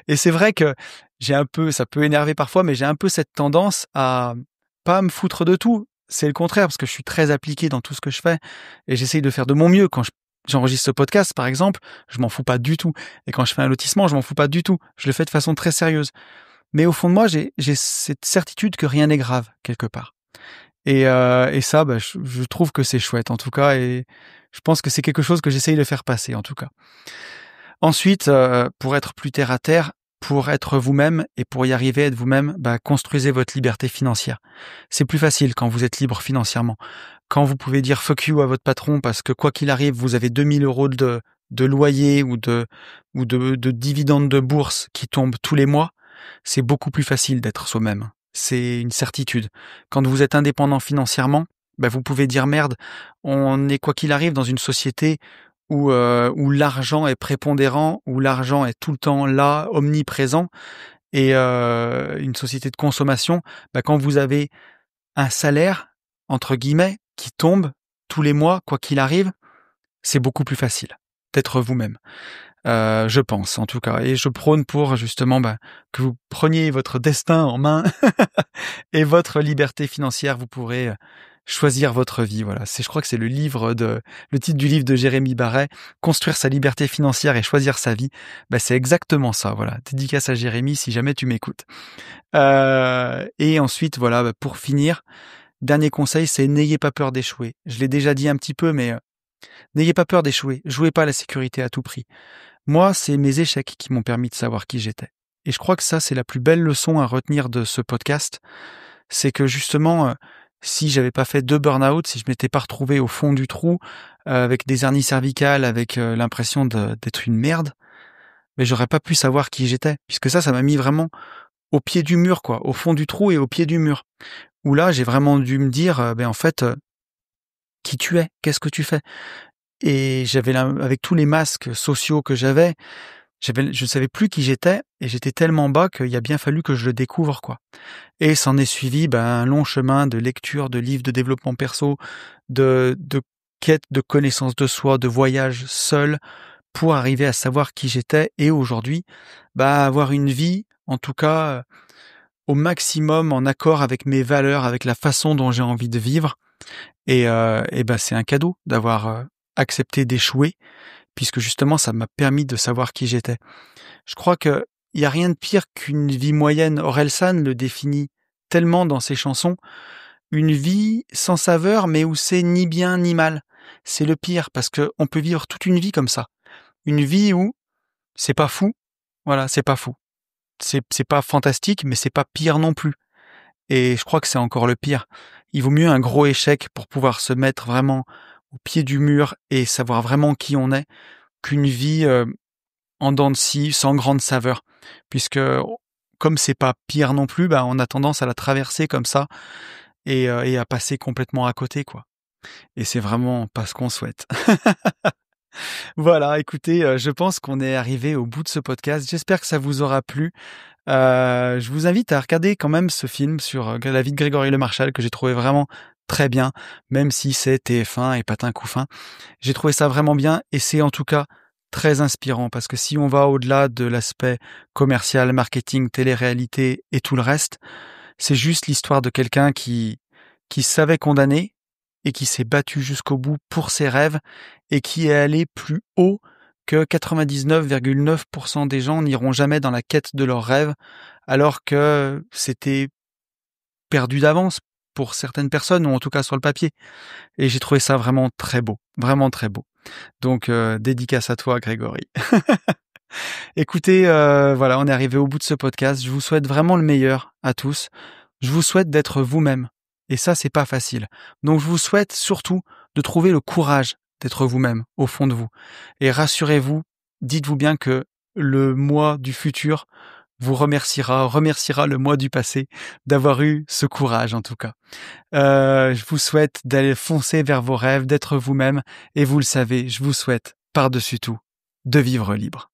Et c'est vrai que ça peut énerver parfois, mais j'ai un peu cette tendance à pas me foutre de tout. C'est le contraire, parce que je suis très appliqué dans tout ce que je fais, et j'essaye de faire de mon mieux. Quand j'enregistre ce podcast, par exemple, je m'en fous pas du tout. Et quand je fais un lotissement, je m'en fous pas du tout. Je le fais de façon très sérieuse. Mais au fond de moi, j'ai cette certitude que rien n'est grave, quelque part. Et ça, je trouve que c'est chouette, en tout cas, et je pense que c'est quelque chose que j'essaye de faire passer, en tout cas. Ensuite, pour être plus terre à terre, pour être vous-même et pour y arriver à être vous-même, construisez votre liberté financière. C'est plus facile quand vous êtes libre financièrement. Quand vous pouvez dire fuck you à votre patron parce que quoi qu'il arrive, vous avez 2000 € de loyer ou de dividendes de bourse qui tombent tous les mois, c'est beaucoup plus facile d'être soi-même. C'est une certitude. Quand vous êtes indépendant financièrement, vous pouvez dire merde, on est quoi qu'il arrive dans une société où l'argent est prépondérant, où l'argent est tout le temps là, omniprésent, et une société de consommation, quand vous avez un salaire, entre guillemets, qui tombe tous les mois, quoi qu'il arrive, c'est beaucoup plus facile d'être vous-même. Je pense, en tout cas. Et je prône pour, justement, que vous preniez votre destin en main et votre liberté financière, vous pourrez choisir votre vie. Voilà. Je crois que c'est le titre du livre de Jérémy Barret, Construire sa liberté financière et choisir sa vie. C'est exactement ça. Voilà. Dédicace à Jérémy si jamais tu m'écoutes. Et ensuite, voilà, pour finir, dernier conseil, c'est n'ayez pas peur d'échouer. Je l'ai déjà dit un petit peu, mais n'ayez pas peur d'échouer. Jouez pas à la sécurité à tout prix. Moi, c'est mes échecs qui m'ont permis de savoir qui j'étais. Et je crois que ça, c'est la plus belle leçon à retenir de ce podcast. C'est que justement, si j'avais pas fait 2 burn-out, si je m'étais pas retrouvé au fond du trou, avec des hernies cervicales, avec l'impression d'être une merde, mais j'aurais pas pu savoir qui j'étais. Puisque ça m'a mis vraiment au pied du mur, quoi, au fond du trou et au pied du mur. Où là, j'ai vraiment dû me dire, en fait, qui tu es, qu'est-ce que tu fais? Et avec tous les masques sociaux que je ne savais plus qui j'étais, et j'étais tellement bas qu'il a bien fallu que je le découvre, quoi. Et s'en est suivi, un long chemin de lecture, de livres de développement perso, de quête de connaissance de soi, de voyage seul, pour arriver à savoir qui j'étais, et aujourd'hui, avoir une vie, en tout cas, au maximum en accord avec mes valeurs, avec la façon dont j'ai envie de vivre. Et c'est un cadeau d'avoir accepté d'échouer, puisque justement ça m'a permis de savoir qui j'étais. Je crois que il y a rien de pire qu'une vie moyenne. Orelsan le définit tellement dans ses chansons, une vie sans saveur, mais où c'est ni bien ni mal. C'est le pire, parce que on peut vivre toute une vie comme ça. Une vie où c'est pas fou, voilà, c'est pas fou. C'est pas fantastique, mais c'est pas pire non plus. Et je crois que c'est encore le pire. Il vaut mieux un gros échec pour pouvoir se mettre vraiment au pied du mur et savoir vraiment qui on est, qu'une vie en dents de scie, sans grande saveur. Puisque comme c'est pas pire non plus, on a tendance à la traverser comme ça et à passer complètement à côté, quoi. Et c'est vraiment pas ce qu'on souhaite. Voilà, écoutez, je pense qu'on est arrivé au bout de ce podcast. J'espère que ça vous aura plu. Je vous invite à regarder quand même ce film sur la vie de Grégory Le Marchal, que j'ai trouvé vraiment très bien, même si c'est TF1 et patin couffin. J'ai trouvé ça vraiment bien, et c'est en tout cas très inspirant, parce que si on va au-delà de l'aspect commercial, marketing, télé-réalité et tout le reste, c'est juste l'histoire de quelqu'un qui savait condamner et qui s'est battu jusqu'au bout pour ses rêves, et qui est allé plus haut que 99,9% des gens n'iront jamais dans la quête de leurs rêves, alors que c'était perdu d'avance pour certaines personnes, ou en tout cas sur le papier. Et j'ai trouvé ça vraiment très beau, vraiment très beau. Donc dédicace à toi, Grégory. Écoutez, voilà, on est arrivé au bout de ce podcast. Je vous souhaite vraiment le meilleur à tous. Je vous souhaite d'être vous-même. Et ça, c'est pas facile. Donc je vous souhaite surtout de trouver le courage d'être vous-même au fond de vous. Et rassurez-vous, dites-vous bien que le moi du futur vous remerciera le moi du passé d'avoir eu ce courage, en tout cas. Je vous souhaite d'aller foncer vers vos rêves, d'être vous-même, et vous le savez, je vous souhaite, par-dessus tout, de vivre libre.